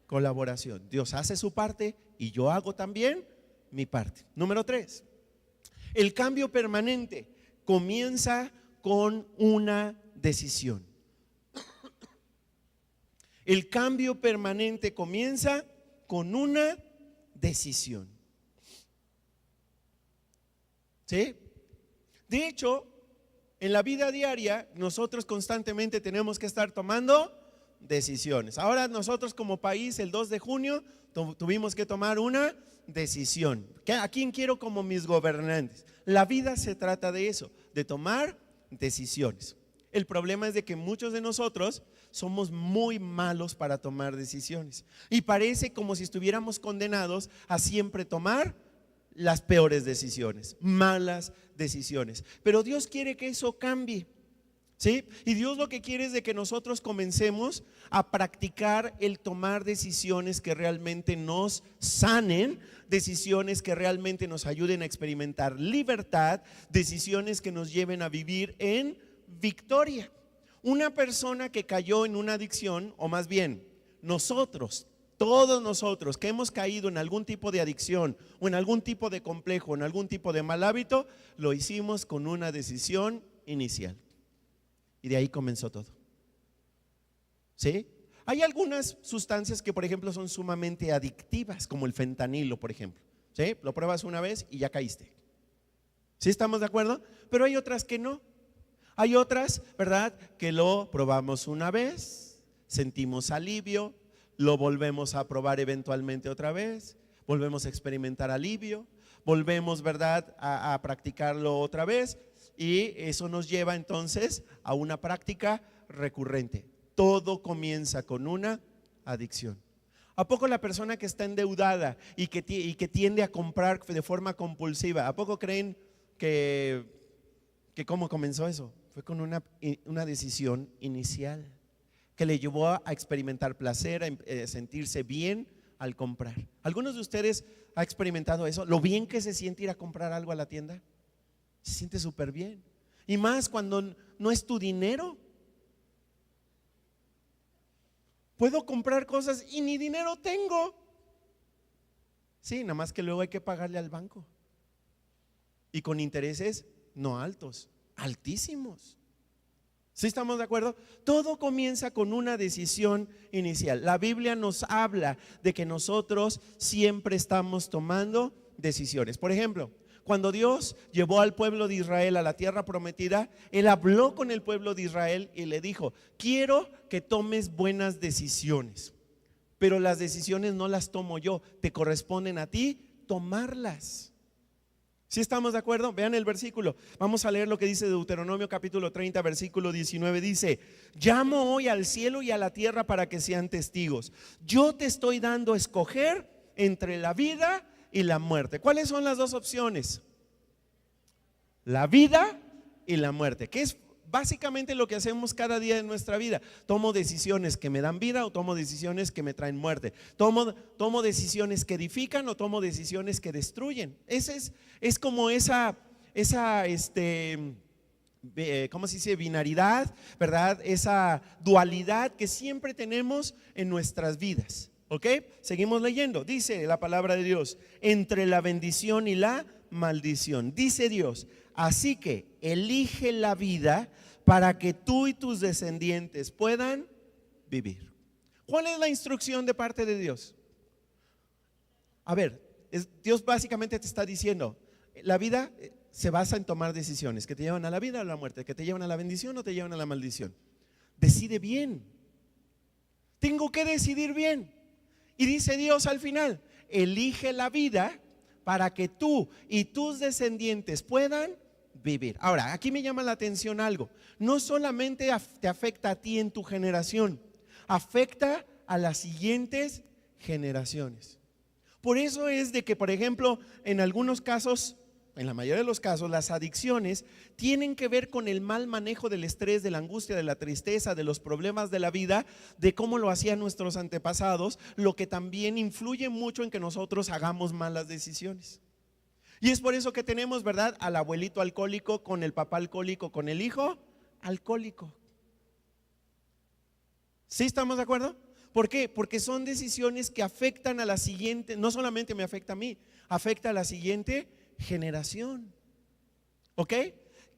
colaboración. Dios hace su parte y yo hago también mi parte. Número 3. El cambio permanente comienza con una decisión. El cambio permanente comienza con una decisión. ¿Sí? De hecho, en la vida diaria nosotros constantemente tenemos que estar tomando decisiones. Ahora nosotros como país el 2 de junio tuvimos que tomar una decisión. ¿A quién quiero como mis gobernantes? La vida se trata de eso, de tomar decisiones. El problema es de que muchos de nosotros somos muy malos para tomar decisiones y parece como si estuviéramos condenados a siempre tomar las peores decisiones, malas decisiones. Pero Dios quiere que eso cambie, ¿sí? Y Dios lo que quiere es de que nosotros comencemos a practicar el tomar decisiones que realmente nos sanen, decisiones que realmente nos ayuden a experimentar libertad, decisiones que nos lleven a vivir en victoria. Una persona que cayó en una adicción, o más bien nosotros, todos nosotros que hemos caído en algún tipo de adicción o en algún tipo de complejo, en algún tipo de mal hábito, lo hicimos con una decisión inicial. Y de ahí comenzó todo. ¿Sí? Hay algunas sustancias que, por ejemplo, son sumamente adictivas, como el fentanilo, por ejemplo. ¿Sí? Lo pruebas una vez y ya caíste. ¿Sí estamos de acuerdo? Pero hay otras que no. Hay otras, ¿verdad?, que lo probamos una vez, sentimos alivio, lo volvemos a probar eventualmente otra vez, volvemos a experimentar alivio, volvemos, ¿verdad?, a practicarlo otra vez, y eso nos lleva entonces a una práctica recurrente. Todo comienza con una adicción. ¿A poco la persona que está endeudada y que tiende a comprar de forma compulsiva, ¿a poco creen que cómo comenzó eso? Fue con una decisión inicial que le llevó a experimentar placer, a sentirse bien al comprar. ¿Algunos de ustedes han experimentado eso? Lo bien que se siente ir a comprar algo a la tienda. Se siente súper bien. Y más cuando no es tu dinero. Puedo comprar cosas y ni dinero tengo. Sí, nada más que luego hay que pagarle al banco. Y con intereses no altos, altísimos. ¿Sí estamos de acuerdo? Todo comienza con una decisión inicial. La Biblia nos habla de que nosotros siempre estamos tomando decisiones. Por ejemplo, cuando Dios llevó al pueblo de Israel a la tierra prometida, Él habló con el pueblo de Israel y le dijo: quiero que tomes buenas decisiones, pero las decisiones no las tomo yo, te corresponden a ti tomarlas. ¿Sí estamos de acuerdo? Vean el versículo. Vamos a leer lo que dice Deuteronomio capítulo 30, versículo 19. Dice: llamo hoy al cielo y a la tierra para que sean testigos. Yo te estoy dando a escoger entre la vida y la muerte. ¿Cuáles son las dos opciones? La vida y la muerte, que es básicamente lo que hacemos cada día de nuestra vida. Tomo decisiones que me dan vida o tomo decisiones que me traen muerte. Tomo decisiones que edifican o tomo decisiones que destruyen. Es como esa ¿cómo se dice? Binaridad, ¿verdad? Esa dualidad que siempre tenemos en nuestras vidas. ¿Ok? Seguimos leyendo. Dice la palabra de Dios, entre la bendición y la maldición. Dice Dios, así que elige la vida para que tú y tus descendientes puedan vivir. ¿Cuál es la instrucción de parte de Dios? A ver, Dios básicamente te está diciendo, la vida se basa en tomar decisiones que te llevan a la vida o a la muerte, que te llevan a la bendición o te llevan a la maldición. Decide bien. Tengo que decidir bien. Y dice Dios al final, elige la vida para que tú y tus descendientes puedan vivir. Ahora, aquí me llama la atención algo. No solamente te afecta a ti en tu generación, afecta a las siguientes generaciones. Por eso es de que, por ejemplo, en algunos casos, en la mayoría de los casos, las adicciones tienen que ver con el mal manejo del estrés, de la angustia, de la tristeza, de los problemas de la vida, de cómo lo hacían nuestros antepasados, lo que también influye mucho en que nosotros hagamos malas decisiones. Y es por eso que tenemos, ¿verdad?, al abuelito alcohólico con el papá alcohólico, con el hijo alcohólico. ¿Sí estamos de acuerdo? ¿Por qué? Porque son decisiones que afectan a la siguiente, no solamente me afecta a mí, afecta a la siguiente generación. ¿Ok?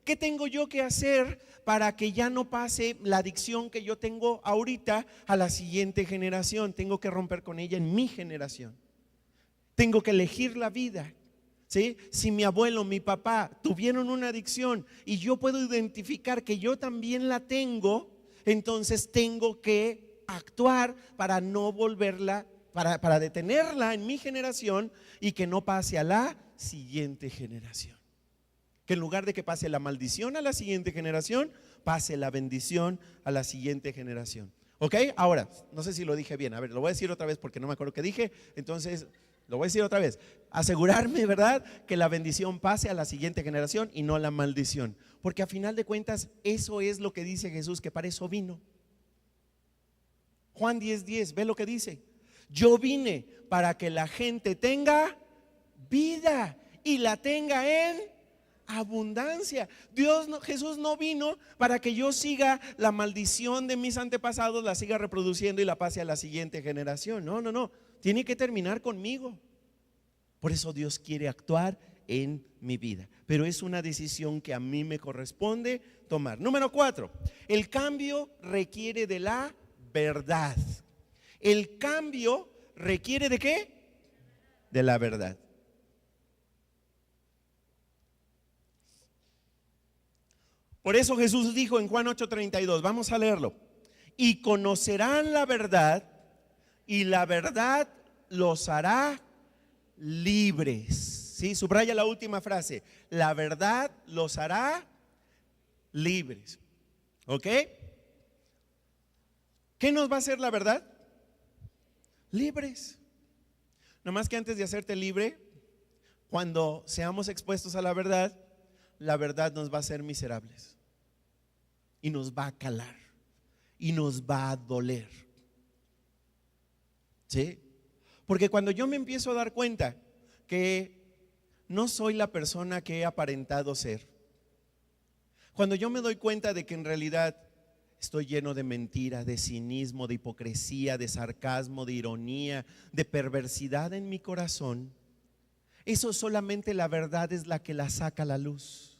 ¿Qué tengo yo que hacer para que ya no pase la adicción que yo tengo ahorita a la siguiente generación? Tengo que romper con ella en mi generación. Tengo que elegir la vida. ¿Sí? Si mi abuelo, mi papá tuvieron una adicción y yo puedo identificar que yo también la tengo, entonces tengo que actuar para no volverla, para detenerla en mi generación y que no pase a la siguiente generación. Que en lugar de que pase la maldición a la siguiente generación, pase la bendición a la siguiente generación. ¿Ok? Ahora, no sé si lo dije bien. A ver, lo voy a decir otra vez porque no me acuerdo qué dije. Entonces, lo voy a decir otra vez. Asegurarme, ¿verdad?, que la bendición pase a la siguiente generación y no la maldición. Porque a final de cuentas, eso es lo que dice Jesús, que para eso vino. Juan 10:10, ve lo que dice. Yo vine para que la gente tenga vida y la tenga en abundancia. Jesús no vino para que yo siga la maldición de mis antepasados, la siga reproduciendo y la pase a la siguiente generación. No, no, no. Tiene que terminar conmigo. Por eso Dios quiere actuar en mi vida. Pero es una decisión que a mí me corresponde tomar. Número 4. El cambio requiere de la verdad. El cambio requiere ¿de qué? De la verdad. Por eso Jesús dijo en Juan 8:32, vamos a leerlo. Y conocerán la verdad, y la verdad los hará libres. ¿Sí? Subraya la última frase. La verdad los hará libres. ¿Ok? ¿Qué nos va a hacer la verdad? Libres. No más que antes de hacerte libre, cuando seamos expuestos a la verdad nos va a hacer miserables. Y nos va a calar. Y nos va a doler. ¿Sí? Porque cuando yo me empiezo a dar cuenta que no soy la persona que he aparentado ser, cuando yo me doy cuenta de que en realidad estoy lleno de mentira, de cinismo, de hipocresía, de sarcasmo, de ironía, de perversidad en mi corazón, eso solamente la verdad es la que la saca a la luz.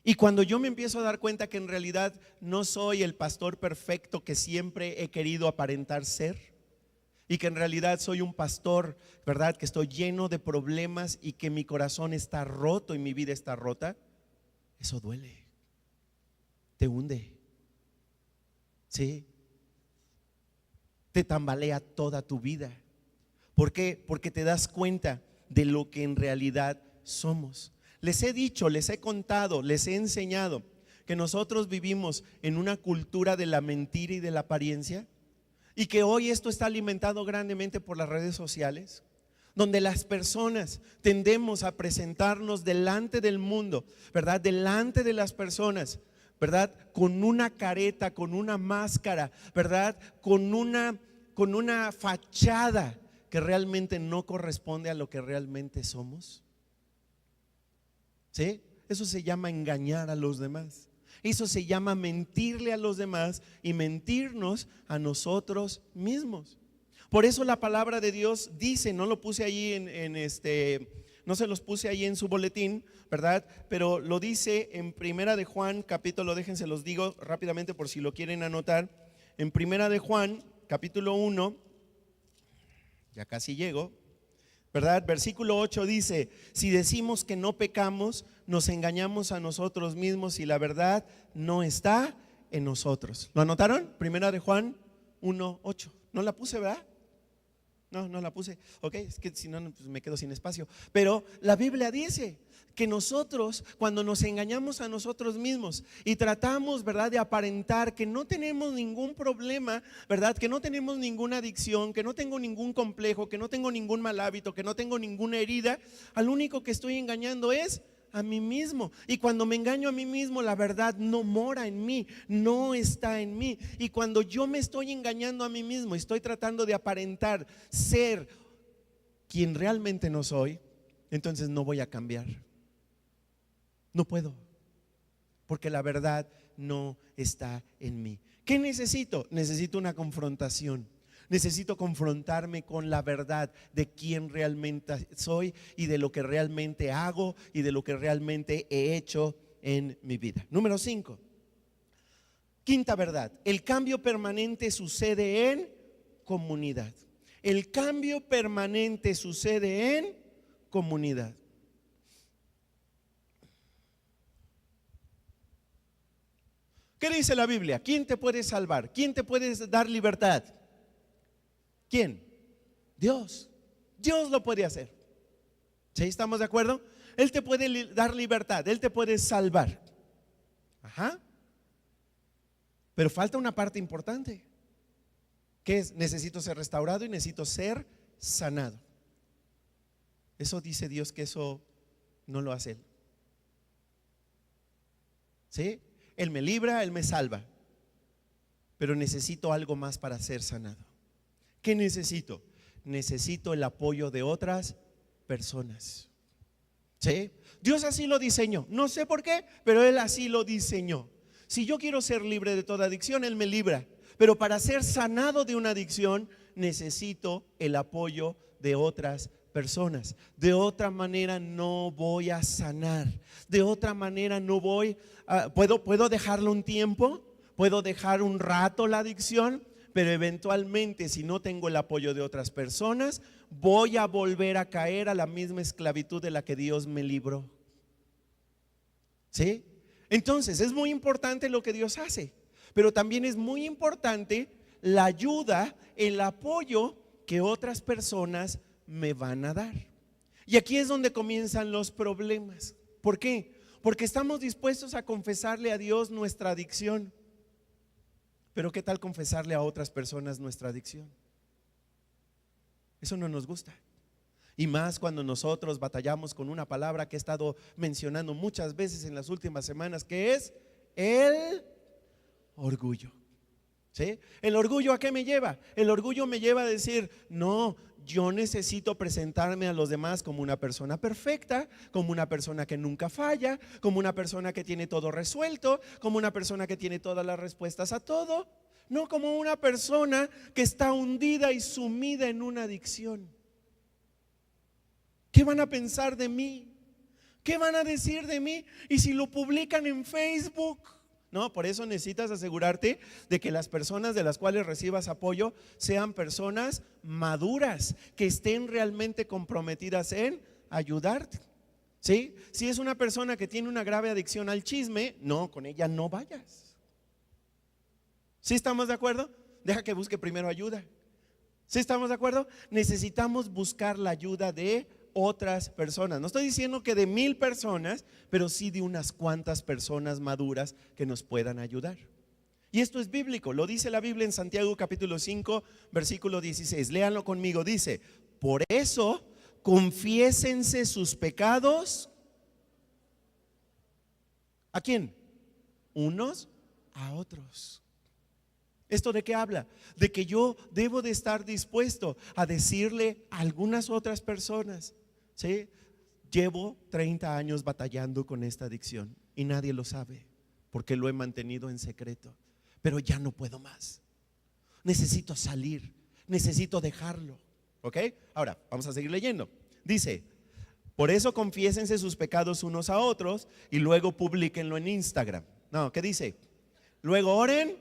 Y cuando yo me empiezo a dar cuenta que en realidad no soy el pastor perfecto que siempre he querido aparentar ser, y que en realidad soy un pastor, ¿verdad?, que estoy lleno de problemas y que mi corazón está roto y mi vida está rota, eso duele, te hunde, ¿sí? Te tambalea toda tu vida. ¿Por qué? Porque te das cuenta de lo que en realidad somos. Les he dicho, les he contado, les he enseñado que nosotros vivimos en una cultura de la mentira y de la apariencia, y que hoy esto está alimentado grandemente por las redes sociales, donde las personas tendemos a presentarnos delante del mundo, ¿verdad?, delante de las personas, ¿verdad?, con una careta, con una máscara, ¿verdad?, con una fachada que realmente no corresponde a lo que realmente somos. ¿Sí? Eso se llama engañar a los demás. Eso se llama mentirle a los demás y mentirnos a nosotros mismos. Por eso la palabra de Dios dice, no lo puse ahí no se los puse ahí en su boletín, ¿verdad? Pero lo dice en Primera de Juan, capítulo, déjense los digo rápidamente por si lo quieren anotar. En Primera de Juan, capítulo 1, ya casi llego, ¿verdad? Versículo 8 dice: si decimos que no pecamos, nos engañamos a nosotros mismos y la verdad no está en nosotros. ¿Lo anotaron? Primera de Juan 1:8. No la puse, ¿verdad? No la puse. Ok, es que si no, pues me quedo sin espacio. Pero la Biblia dice que nosotros, cuando nos engañamos a nosotros mismos y tratamos, ¿verdad?, de aparentar que no tenemos ningún problema, ¿verdad?, que no tenemos ninguna adicción, que no tengo ningún complejo, que no tengo ningún mal hábito, que no tengo ninguna herida, al único que estoy engañando es a mí mismo. Y cuando me engaño a mí mismo, la verdad no mora en mí, no está en mí. Y cuando yo me estoy engañando a mí mismo, estoy tratando de aparentar ser quien realmente no soy, entonces no voy a cambiar. No puedo, porque la verdad no está en mí. ¿Qué necesito? Necesito una confrontación. Necesito confrontarme con la verdad de quién realmente soy y de lo que realmente hago y de lo que realmente he hecho en mi vida. Número 5. Quinta verdad: el cambio permanente sucede en comunidad. El cambio permanente sucede en comunidad. ¿Qué dice la Biblia? ¿Quién te puede salvar? ¿Quién te puede dar libertad? ¿Quién? Dios. Dios lo puede hacer. ¿Sí? ¿Estamos de acuerdo? Él te puede dar libertad, Él te puede salvar. Ajá. Pero falta una parte importante, que es: necesito ser restaurado y necesito ser sanado. Eso dice Dios que eso no lo hace Él. ¿Sí? Él me libra, Él me salva, pero necesito algo más para ser sanado. ¿Qué necesito? Necesito el apoyo de otras personas. ¿Sí? Dios así lo diseñó. No sé por qué, pero Él así lo diseñó. Si yo quiero ser libre de toda adicción, Él me libra. Pero para ser sanado de una adicción, necesito el apoyo de otras personas. De otra manera no voy a sanar. De otra manera no voy a, puedo dejarlo un tiempo, puedo dejar un rato la adicción, pero eventualmente, si no tengo el apoyo de otras personas, voy a volver a caer a la misma esclavitud de la que Dios me libró. ¿Sí? Entonces es muy importante lo que Dios hace, pero también es muy importante la ayuda, el apoyo que otras personas me van a dar. Y aquí es donde comienzan los problemas. ¿Por qué? Porque estamos dispuestos a confesarle a Dios nuestra adicción, pero ¿qué tal confesarle a otras personas nuestra adicción? Eso no nos gusta. Y más cuando nosotros batallamos con una palabra que he estado mencionando muchas veces en las últimas semanas, que es el orgullo. ¿Sí? ¿El orgullo a qué me lleva? El orgullo me lleva a decir: no, yo necesito presentarme a los demás como una persona perfecta, como una persona que nunca falla, como una persona que tiene todo resuelto, como una persona que tiene todas las respuestas a todo. No como una persona que está hundida y sumida en una adicción. ¿Qué van a pensar de mí? ¿Qué van a decir de mí? Y si lo publican en Facebook. No, por eso necesitas asegurarte de que las personas de las cuales recibas apoyo sean personas maduras, que estén realmente comprometidas en ayudarte. ¿Sí? Si es una persona que tiene una grave adicción al chisme, no, con ella no vayas. ¿Sí estamos de acuerdo? Deja que busque primero ayuda. ¿Sí estamos de acuerdo? Necesitamos buscar la ayuda de otras personas. No estoy diciendo que de 1000 personas, pero sí de unas cuantas personas maduras que nos puedan ayudar. Y esto es bíblico, lo dice la Biblia en Santiago capítulo 5 versículo 16. Léanlo conmigo, dice: por eso confiésense sus pecados. ¿A quién? Unos a otros. ¿Esto de qué habla? De que yo debo de estar dispuesto a decirle a algunas otras personas: ¿sí? Llevo 30 años batallando con esta adicción y nadie lo sabe porque lo he mantenido en secreto, pero ya no puedo más. Necesito salir, necesito dejarlo. ¿Ok? Ahora, vamos a seguir leyendo. Dice, por eso confiésense sus pecados unos a otros y luego publíquenlo en Instagram. No, ¿qué dice? Luego oren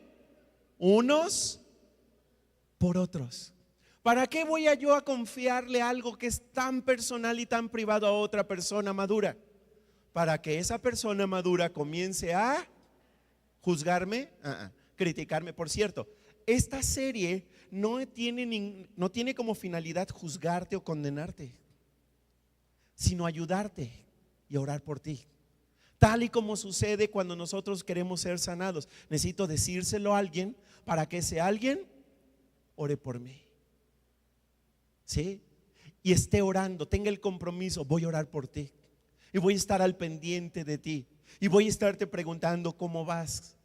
unos por otros. ¿Para qué voy yo a confiarle algo que es tan personal y tan privado a otra persona madura? Para que esa persona madura comience a juzgarme, criticarme. Por cierto, esta serie no tiene como finalidad juzgarte o condenarte, sino ayudarte y orar por ti. Tal y como sucede cuando nosotros queremos ser sanados. Necesito decírselo a alguien para que ese alguien ore por mí. ¿Sí? Y esté orando, tenga el compromiso, voy a orar por ti. Y voy a estar al pendiente de ti. Y voy a estarte preguntando cómo vas.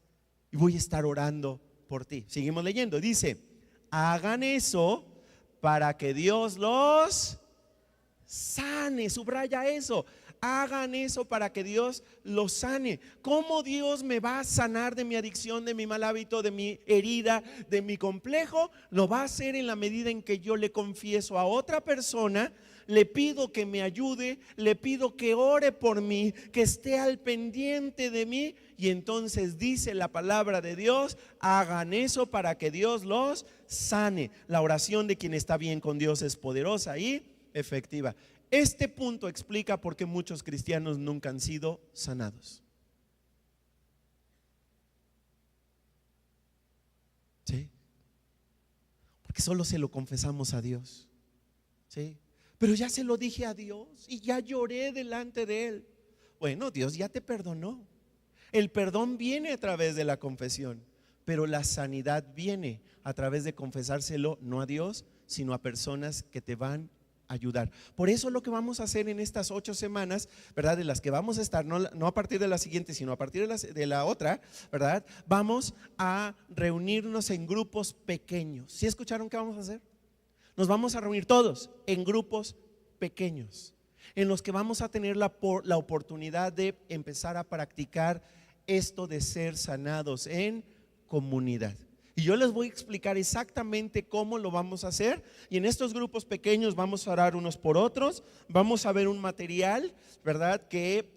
Y voy a estar orando por ti. Seguimos leyendo. Dice, hagan eso para que Dios los sane. Subraya eso. Hagan eso para que Dios los sane. ¿Cómo Dios me va a sanar de mi adicción, de mi mal hábito, de mi herida, de mi complejo? Lo va a hacer en la medida en que yo le confieso a otra persona, le pido que me ayude, le pido que ore por mí, que esté al pendiente de mí. Y entonces dice la palabra de Dios, hagan eso para que Dios los sane. La oración de quien está bien con Dios es poderosa y efectiva. Este punto explica por qué muchos cristianos nunca han sido sanados. ¿Sí? Porque solo se lo confesamos a Dios. ¿Sí? Pero ya se lo dije a Dios y ya lloré delante de Él. Bueno, Dios ya te perdonó. El perdón viene a través de la confesión, pero la sanidad viene a través de confesárselo no a Dios, sino a personas que te van a ayudar. Por eso lo que vamos a hacer en estas 8 semanas, ¿verdad? De las que vamos a estar, no a partir de la siguiente, sino a partir de la otra, ¿verdad? Vamos a reunirnos en grupos pequeños. ¿Sí escucharon qué vamos a hacer? Nos vamos a reunir todos en grupos pequeños, en los que vamos a tener la oportunidad de empezar a practicar esto de ser sanados en comunidad. Y yo les voy a explicar exactamente cómo lo vamos a hacer. Y en estos grupos pequeños vamos a orar unos por otros. Vamos a ver un material, ¿verdad? Que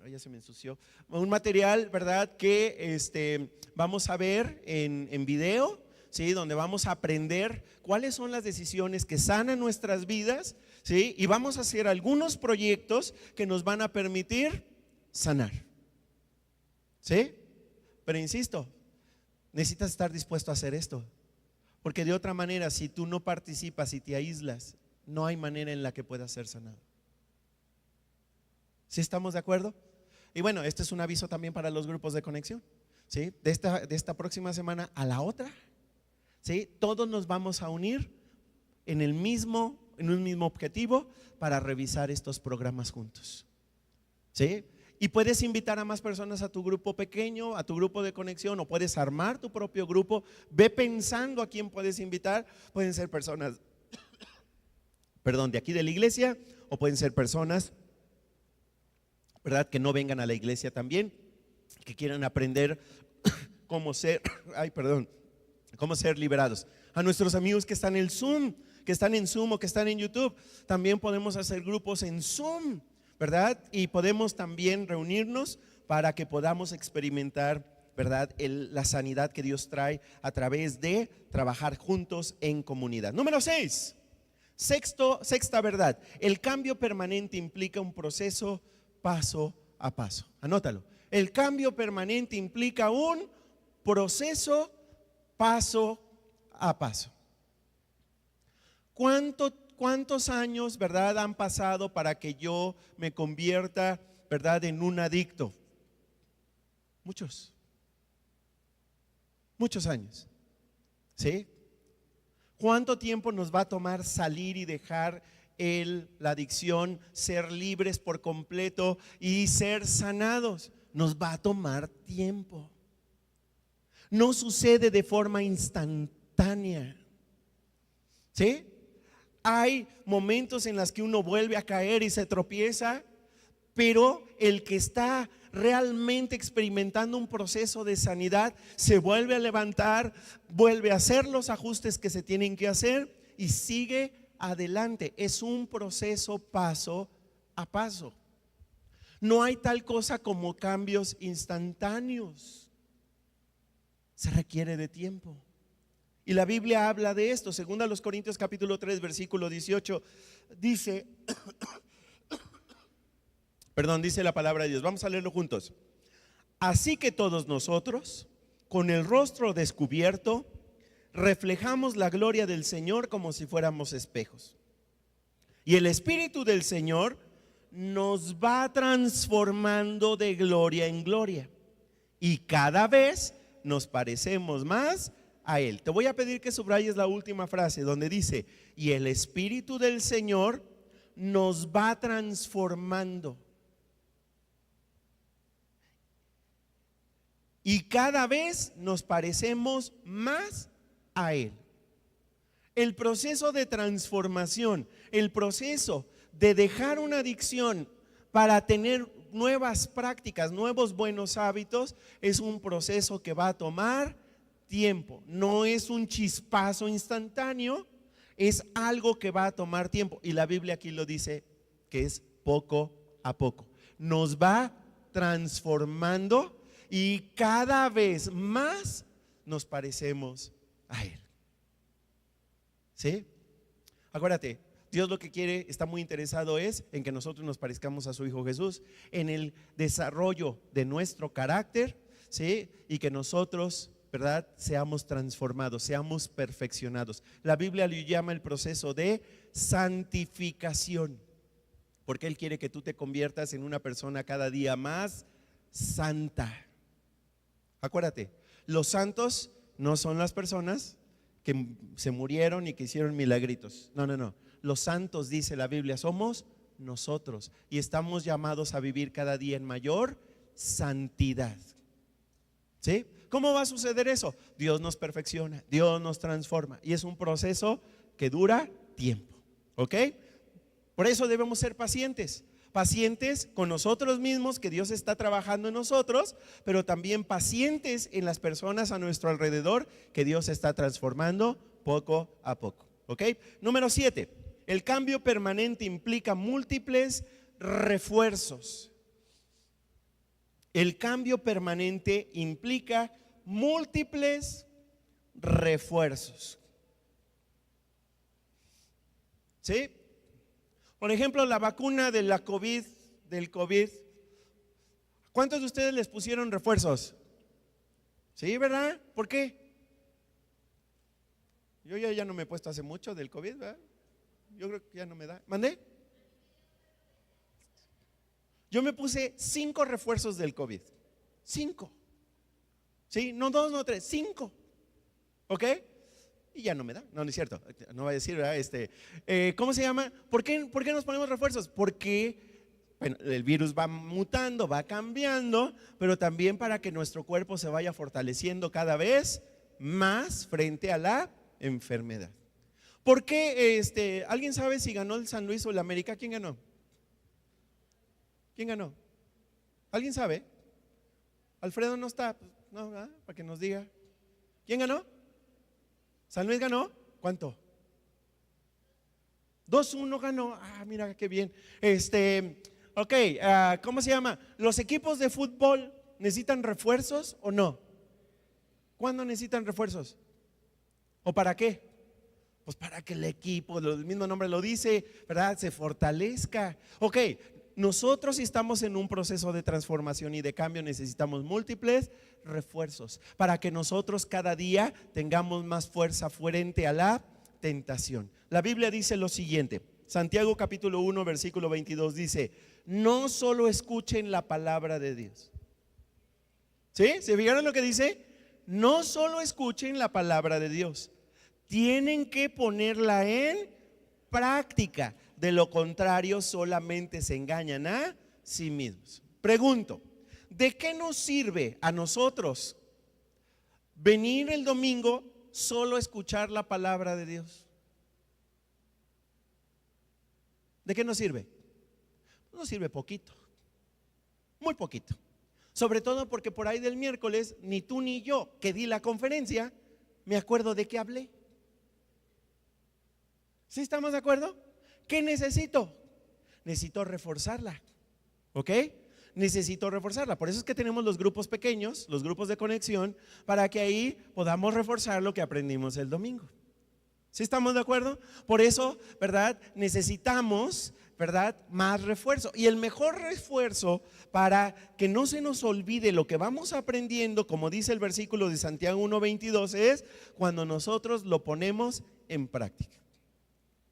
ya se me ensució. Un material, ¿verdad? Que vamos a ver en video, ¿sí? Donde vamos a aprender cuáles son las decisiones que sanan nuestras vidas, ¿sí? Y vamos a hacer algunos proyectos que nos van a permitir sanar, ¿sí? Pero insisto, necesitas estar dispuesto a hacer esto, porque de otra manera, si tú no participas y te aíslas, no hay manera en la que puedas ser sanado. ¿Sí estamos de acuerdo? Y bueno, este es un aviso también para los grupos de conexión, ¿sí? De esta próxima semana a la otra, ¿sí? Todos nos vamos a unir en un mismo objetivo para revisar estos programas juntos, ¿sí? Y puedes invitar a más personas a tu grupo pequeño, a tu grupo de conexión, o puedes armar tu propio grupo. Ve pensando a quién puedes invitar. Pueden ser personas, de aquí de la iglesia, o pueden ser personas, ¿verdad?, que no vengan a la iglesia también, que quieran aprender cómo ser liberados. A nuestros amigos que están en Zoom, o que están en YouTube, también podemos hacer grupos en Zoom, ¿verdad? Y podemos también reunirnos para que podamos experimentar, ¿verdad?, la sanidad que Dios trae a través de trabajar juntos en comunidad. Número 6, sexta verdad: el cambio permanente implica un proceso paso a paso. Anótalo. El cambio permanente implica un proceso paso a paso. ¿Cuántos años, verdad, han pasado para que yo me convierta, verdad, en un adicto? Muchos años, ¿sí? ¿Cuánto tiempo nos va a tomar salir y dejar la adicción, ser libres por completo y ser sanados? Nos va a tomar tiempo. No sucede de forma instantánea, ¿sí? Hay momentos en los que uno vuelve a caer y se tropieza, pero el que está realmente experimentando un proceso de sanidad se vuelve a levantar, vuelve a hacer los ajustes que se tienen que hacer y sigue adelante. Es un proceso paso a paso. No hay tal cosa como cambios instantáneos. Se requiere de tiempo. Y la Biblia habla de esto. Según a los Corintios capítulo 3 versículo 18 dice dice la palabra de Dios. Vamos a leerlo juntos. Así que todos nosotros, con el rostro descubierto, reflejamos la gloria del Señor como si fuéramos espejos. Y el Espíritu del Señor nos va transformando de gloria en gloria. Y cada vez nos parecemos más a Él. Te voy a pedir que subrayes la última frase donde dice: y el Espíritu del Señor nos va transformando. Y cada vez nos parecemos más a Él. El proceso de transformación, el proceso de dejar una adicción para tener nuevas prácticas, nuevos buenos hábitos, es un proceso que va a tomar tiempo. No es un chispazo instantáneo, es algo que va a tomar tiempo. Y la Biblia aquí lo dice, que es poco a poco. Nos va transformando y cada vez más nos parecemos a Él. ¿Sí? Acuérdate, Dios lo que quiere, está muy interesado es en que nosotros nos parezcamos a su Hijo Jesús, en el desarrollo de nuestro carácter, ¿sí? Y que nosotros, ¿verdad?, seamos transformados, seamos perfeccionados. La Biblia lo llama el proceso de santificación, porque Él quiere que tú te conviertas en una persona cada día más santa. Acuérdate, los santos no son las personas que se murieron y que hicieron milagritos. No. Los santos, dice la Biblia, somos nosotros y estamos llamados a vivir cada día en mayor santidad. ¿Sí? ¿Cómo va a suceder eso? Dios nos perfecciona, Dios nos transforma y es un proceso que dura tiempo. ¿Ok? Por eso debemos ser pacientes. Pacientes con nosotros mismos, que Dios está trabajando en nosotros, pero también pacientes en las personas a nuestro alrededor, que Dios está transformando poco a poco. ¿Ok? Número 7, el cambio permanente implica múltiples refuerzos. El cambio permanente implica múltiples refuerzos. ¿Sí? Por ejemplo, la vacuna de la COVID, del COVID. ¿Cuántos de ustedes les pusieron refuerzos? Sí, ¿verdad? ¿Por qué? Yo ya no me he puesto hace mucho del COVID, ¿verdad? Yo creo que ya no me da. ¿Mandé? Yo me puse 5 refuerzos del COVID. 5. ¿Sí? No 2, no 3, 5. ¿Ok? Y ya no me da. No es cierto. No voy a decir, ¿verdad? ¿Cómo se llama? ¿Por qué nos ponemos refuerzos? Porque bueno, el virus va mutando, va cambiando, pero también para que nuestro cuerpo se vaya fortaleciendo cada vez más frente a la enfermedad. ¿Por qué? ¿Alguien sabe si ganó el San Luis o el América? ¿Quién ganó? ¿Quién ganó? ¿Alguien sabe? Alfredo no está, pues, no, ¿verdad? Para que nos diga. ¿Quién ganó? ¿San Luis ganó? ¿Cuánto? 2-1 ganó. Ah, mira qué bien. Ok, ¿cómo se llama? ¿Los equipos de fútbol necesitan refuerzos o no? ¿Cuándo necesitan refuerzos? ¿O para qué? Pues para que el equipo, el mismo nombre lo dice, ¿verdad?, se fortalezca. Ok, nosotros, si estamos en un proceso de transformación y de cambio, necesitamos múltiples refuerzos para que nosotros cada día tengamos más fuerza frente a la tentación. La Biblia dice lo siguiente, Santiago capítulo 1 versículo 22 dice: no solo escuchen la palabra de Dios. ¿Sí? ¿Se fijaron lo que dice? No solo escuchen la palabra de Dios, tienen que ponerla en práctica. De lo contrario, solamente se engañan a sí mismos. Pregunto, ¿de qué nos sirve a nosotros venir el domingo solo a escuchar la palabra de Dios? ¿De qué nos sirve? Nos sirve poquito, muy poquito. Sobre todo porque por ahí del miércoles, ni tú ni yo que di la conferencia, me acuerdo de qué hablé. ¿Sí estamos de acuerdo? ¿Qué necesito? Necesito reforzarla, ¿ok? Necesito reforzarla. Por eso es que tenemos los grupos pequeños, los grupos de conexión, para que ahí podamos reforzar lo que aprendimos el domingo. ¿Sí estamos de acuerdo? Por eso, ¿verdad? Necesitamos, ¿verdad?, más refuerzo. Y el mejor refuerzo para que no se nos olvide lo que vamos aprendiendo, como dice el versículo de Santiago 1:22, es cuando nosotros lo ponemos en práctica.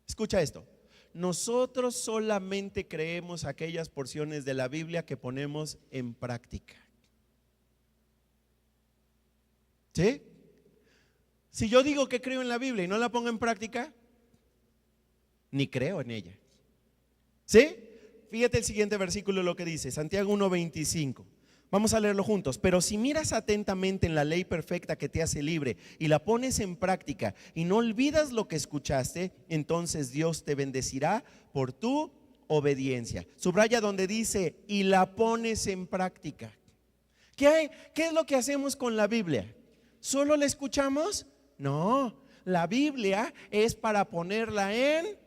Escucha esto. Nosotros solamente creemos aquellas porciones de la Biblia que ponemos en práctica. ¿Sí? Si yo digo que creo en la Biblia y no la pongo en práctica, ni creo en ella. ¿Sí? Fíjate el siguiente versículo lo que dice, Santiago 1:25. Vamos a leerlo juntos. Pero si miras atentamente en la ley perfecta que te hace libre y la pones en práctica y no olvidas lo que escuchaste, entonces Dios te bendecirá por tu obediencia. Subraya donde dice y la pones en práctica. ¿Qué es lo que hacemos con la Biblia? ¿Solo la escuchamos? No, la Biblia es para ponerla en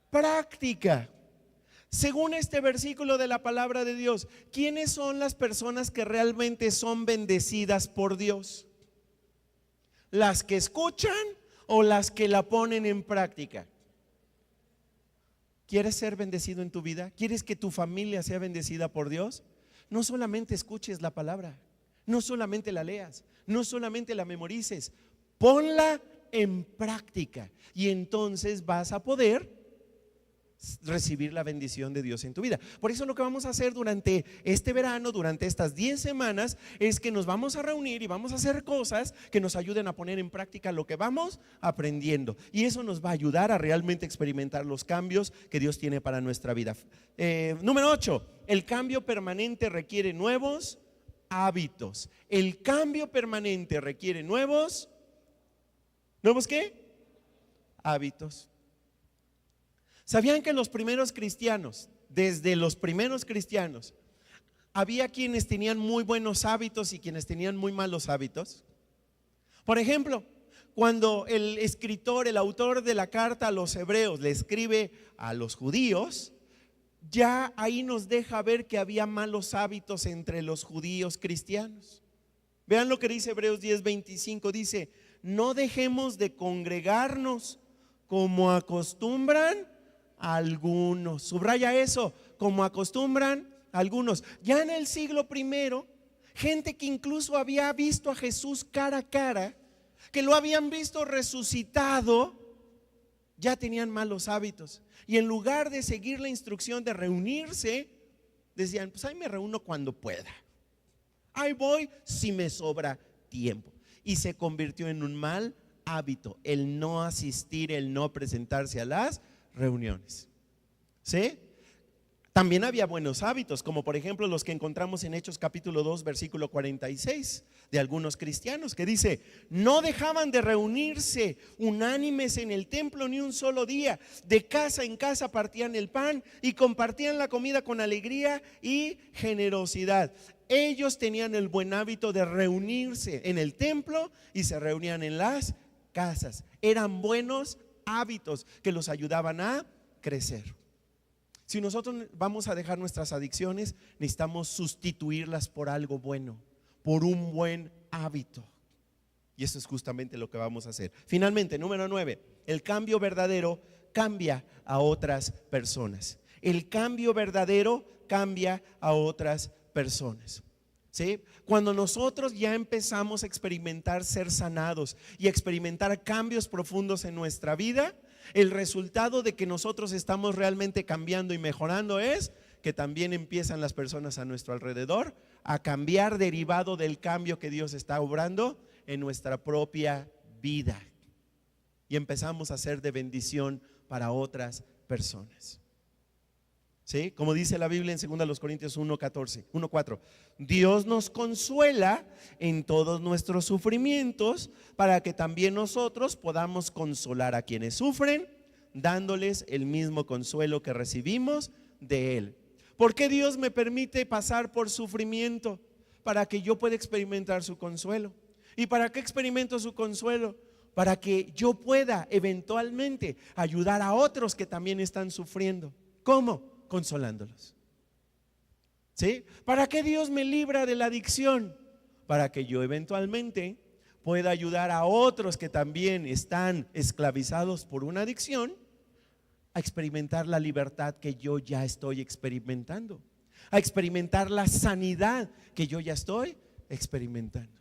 práctica. Según este versículo de la palabra de Dios, ¿quiénes son las personas que realmente son bendecidas por Dios? ¿Las que escuchan o las que la ponen en práctica? ¿Quieres ser bendecido en tu vida? ¿Quieres que tu familia sea bendecida por Dios? No solamente escuches la palabra, no solamente la leas, no solamente la memorices, ponla en práctica y entonces vas a poder recibir la bendición de Dios en tu vida. Por eso lo que vamos a hacer durante este verano, durante estas 10 semanas, es que nos vamos a reunir y vamos a hacer cosas que nos ayuden a poner en práctica lo que vamos aprendiendo. Y eso nos va a ayudar a realmente experimentar los cambios que Dios tiene para nuestra vida. Número 8, el cambio permanente requiere nuevos hábitos. El cambio permanente requiere ¿nuevos qué? Hábitos. ¿Sabían que los primeros cristianos, desde los primeros cristianos, había quienes tenían muy buenos hábitos y quienes tenían muy malos hábitos? Por ejemplo, cuando el escritor, el autor de la carta a los hebreos le escribe a los judíos, ya ahí nos deja ver que había malos hábitos entre los judíos cristianos. Vean lo que dice Hebreos 10:25, dice: no dejemos de congregarnos como acostumbran algunos. Subraya eso, como acostumbran algunos. Ya en el siglo primero, gente que incluso había visto a Jesús cara a cara, que lo habían visto resucitado, ya tenían malos hábitos. Y en lugar de seguir la instrucción de reunirse, decían: pues ahí me reúno cuando pueda, ahí voy si me sobra tiempo. Y se convirtió en un mal hábito el no asistir, el no presentarse a las reuniones. ¿Sí? También había buenos hábitos, como por ejemplo los que encontramos en Hechos capítulo 2 versículo 46 de algunos cristianos, que dice: no dejaban de reunirse unánimes en el templo ni un solo día, de casa en casa partían el pan y compartían la comida con alegría y generosidad. Ellos tenían el buen hábito de reunirse en el templo y se reunían en las casas. Eran buenos hábitos que los ayudaban a crecer. Si nosotros vamos a dejar nuestras adicciones, necesitamos sustituirlas por algo bueno, por un buen hábito. Y eso es justamente lo que vamos a hacer. Finalmente, número 9, el cambio verdadero cambia a otras personas. El cambio verdadero cambia a otras personas. ¿Sí? Cuando nosotros ya empezamos a experimentar ser sanados y a experimentar cambios profundos en nuestra vida, el resultado de que nosotros estamos realmente cambiando y mejorando es que también empiezan las personas a nuestro alrededor a cambiar, derivado del cambio que Dios está obrando en nuestra propia vida, y empezamos a ser de bendición para otras personas. ¿Sí? Como dice la Biblia en 2 Corintios 1:4, Dios nos consuela en todos nuestros sufrimientos para que también nosotros podamos consolar a quienes sufren dándoles el mismo consuelo que recibimos de Él. ¿Por qué Dios me permite pasar por sufrimiento? Para que yo pueda experimentar su consuelo. ¿Y para qué experimento su consuelo? Para que yo pueda eventualmente ayudar a otros que también están sufriendo. ¿Cómo? Consolándolos. ¿Sí? ¿Para qué Dios me libra de la adicción? Para que yo eventualmente pueda ayudar a otros que también están esclavizados por una adicción a experimentar la libertad que yo ya estoy experimentando, a experimentar la sanidad que yo ya estoy experimentando.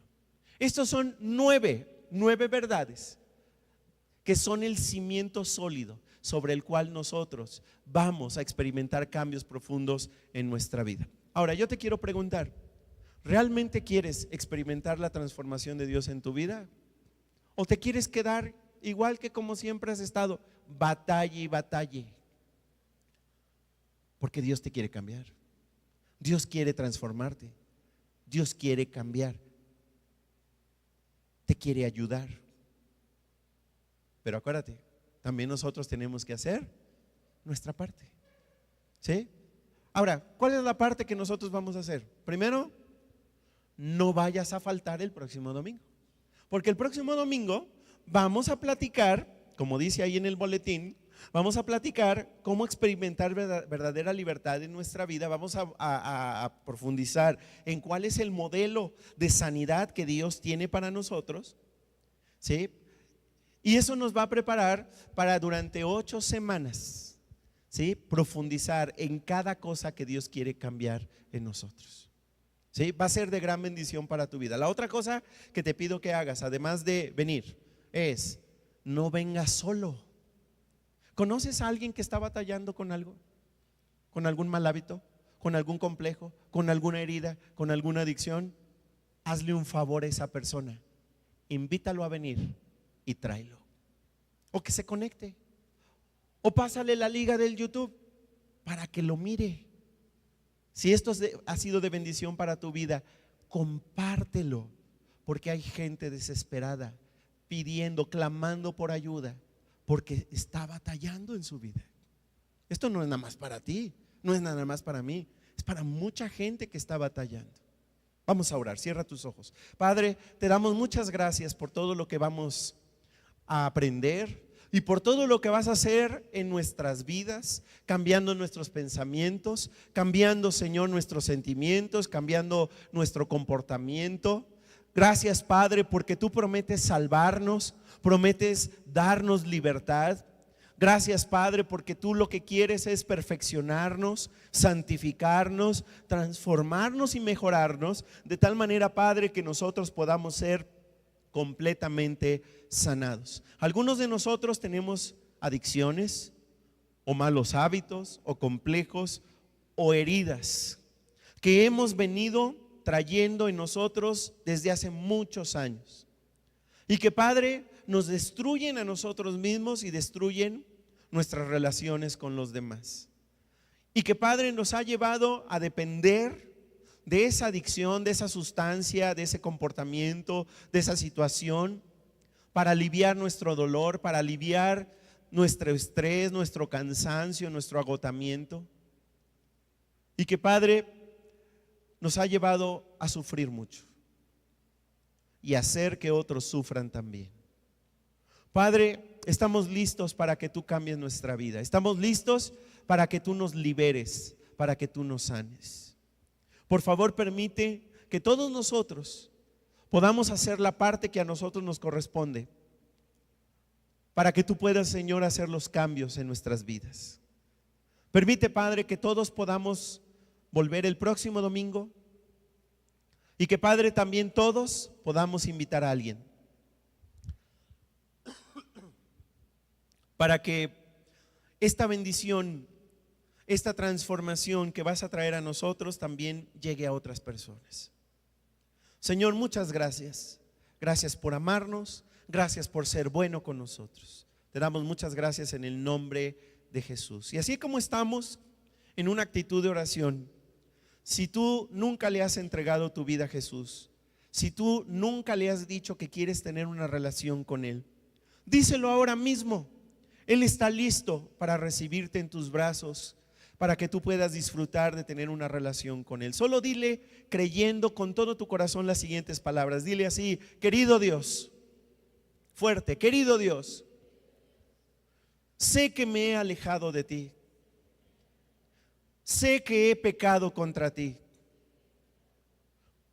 Estos son nueve verdades que son el cimiento sólido sobre el cual nosotros vamos a experimentar cambios profundos en nuestra vida. Ahora, yo te quiero preguntar, ¿realmente quieres experimentar la transformación de Dios en tu vida? ¿O te quieres quedar igual que como siempre has estado, batalle y batalle? Porque Dios te quiere cambiar. Dios quiere transformarte. Dios quiere cambiar. Te quiere ayudar. Pero acuérdate, también nosotros tenemos que hacer nuestra parte. ¿Sí? Ahora, ¿cuál es la parte que nosotros vamos a hacer? Primero, no vayas a faltar el próximo domingo. Porque el próximo domingo vamos a platicar, como dice ahí en el boletín, vamos a platicar cómo experimentar verdadera libertad en nuestra vida. Vamos a profundizar en cuál es el modelo de sanidad que Dios tiene para nosotros, ¿sí? Y eso nos va a preparar para durante 8 semanas, ¿sí? Profundizar en cada cosa que Dios quiere cambiar en nosotros, ¿sí? Va a ser de gran bendición para tu vida. La otra cosa que te pido que hagas, además de venir, es no vengas solo. ¿Conoces a alguien que está batallando con algo? ¿Con algún mal hábito? ¿Con algún complejo? ¿Con alguna herida? ¿Con alguna adicción? Hazle un favor a esa persona. Invítalo a venir y tráelo. O que se conecte. O pásale la liga del YouTube para que lo mire. Si esto ha sido de bendición para tu vida, compártelo. Porque hay gente desesperada pidiendo, clamando por ayuda, porque está batallando en su vida. Esto no es nada más para ti, no es nada más para mí, es para mucha gente que está batallando. Vamos a orar, cierra tus ojos. Padre, te damos muchas gracias por todo lo que vamos a aprender y por todo lo que vas a hacer en nuestras vidas, cambiando nuestros pensamientos, cambiando, Señor, nuestros sentimientos, cambiando nuestro comportamiento. Gracias, Padre, porque tú prometes salvarnos, prometes darnos libertad. Gracias, Padre, porque tú lo que quieres es perfeccionarnos, santificarnos, transformarnos y mejorarnos de tal manera, Padre, que nosotros podamos ser completamente sanados. Algunos de nosotros tenemos adicciones o malos hábitos o complejos o heridas que hemos venido trayendo en nosotros desde hace muchos años y que, Padre, nos destruyen a nosotros mismos y destruyen nuestras relaciones con los demás, y que, Padre, nos ha llevado a depender de esa adicción, de esa sustancia, de ese comportamiento, de esa situación para aliviar nuestro dolor, para aliviar nuestro estrés, nuestro cansancio, nuestro agotamiento, y que, Padre, nos ha llevado a sufrir mucho y a hacer que otros sufran también. Padre, estamos listos para que tú cambies nuestra vida. Estamos listos para que tú nos liberes, para que tú nos sanes. Por favor, permite que todos nosotros podamos hacer la parte que a nosotros nos corresponde, para que tú puedas, Señor, hacer los cambios en nuestras vidas. Permite, Padre, que todos podamos volver el próximo domingo y que, Padre, también todos podamos invitar a alguien para que esta bendición, esta transformación que vas a traer a nosotros también llegue a otras personas. Señor, muchas gracias. Gracias por amarnos, gracias por ser bueno con nosotros. Te damos muchas gracias en el nombre de Jesús. Y así como estamos en una actitud de oración, si tú nunca le has entregado tu vida a Jesús, si tú nunca le has dicho que quieres tener una relación con Él, díselo ahora mismo. Él está listo para recibirte en tus brazos, para que tú puedas disfrutar de tener una relación con Él. Solo dile, creyendo con todo tu corazón, las siguientes palabras. Dile así: querido Dios, fuerte, querido Dios, sé que me he alejado de ti, sé que he pecado contra ti.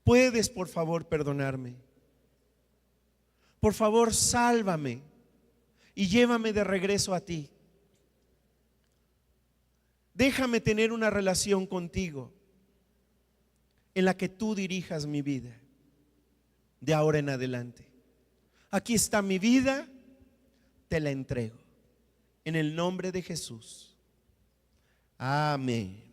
¿Puedes, por favor, perdonarme? Por favor, sálvame y llévame de regreso a ti. Déjame tener una relación contigo en la que tú dirijas mi vida de ahora en adelante. Aquí está mi vida, te la entrego. En el nombre de Jesús. Amén.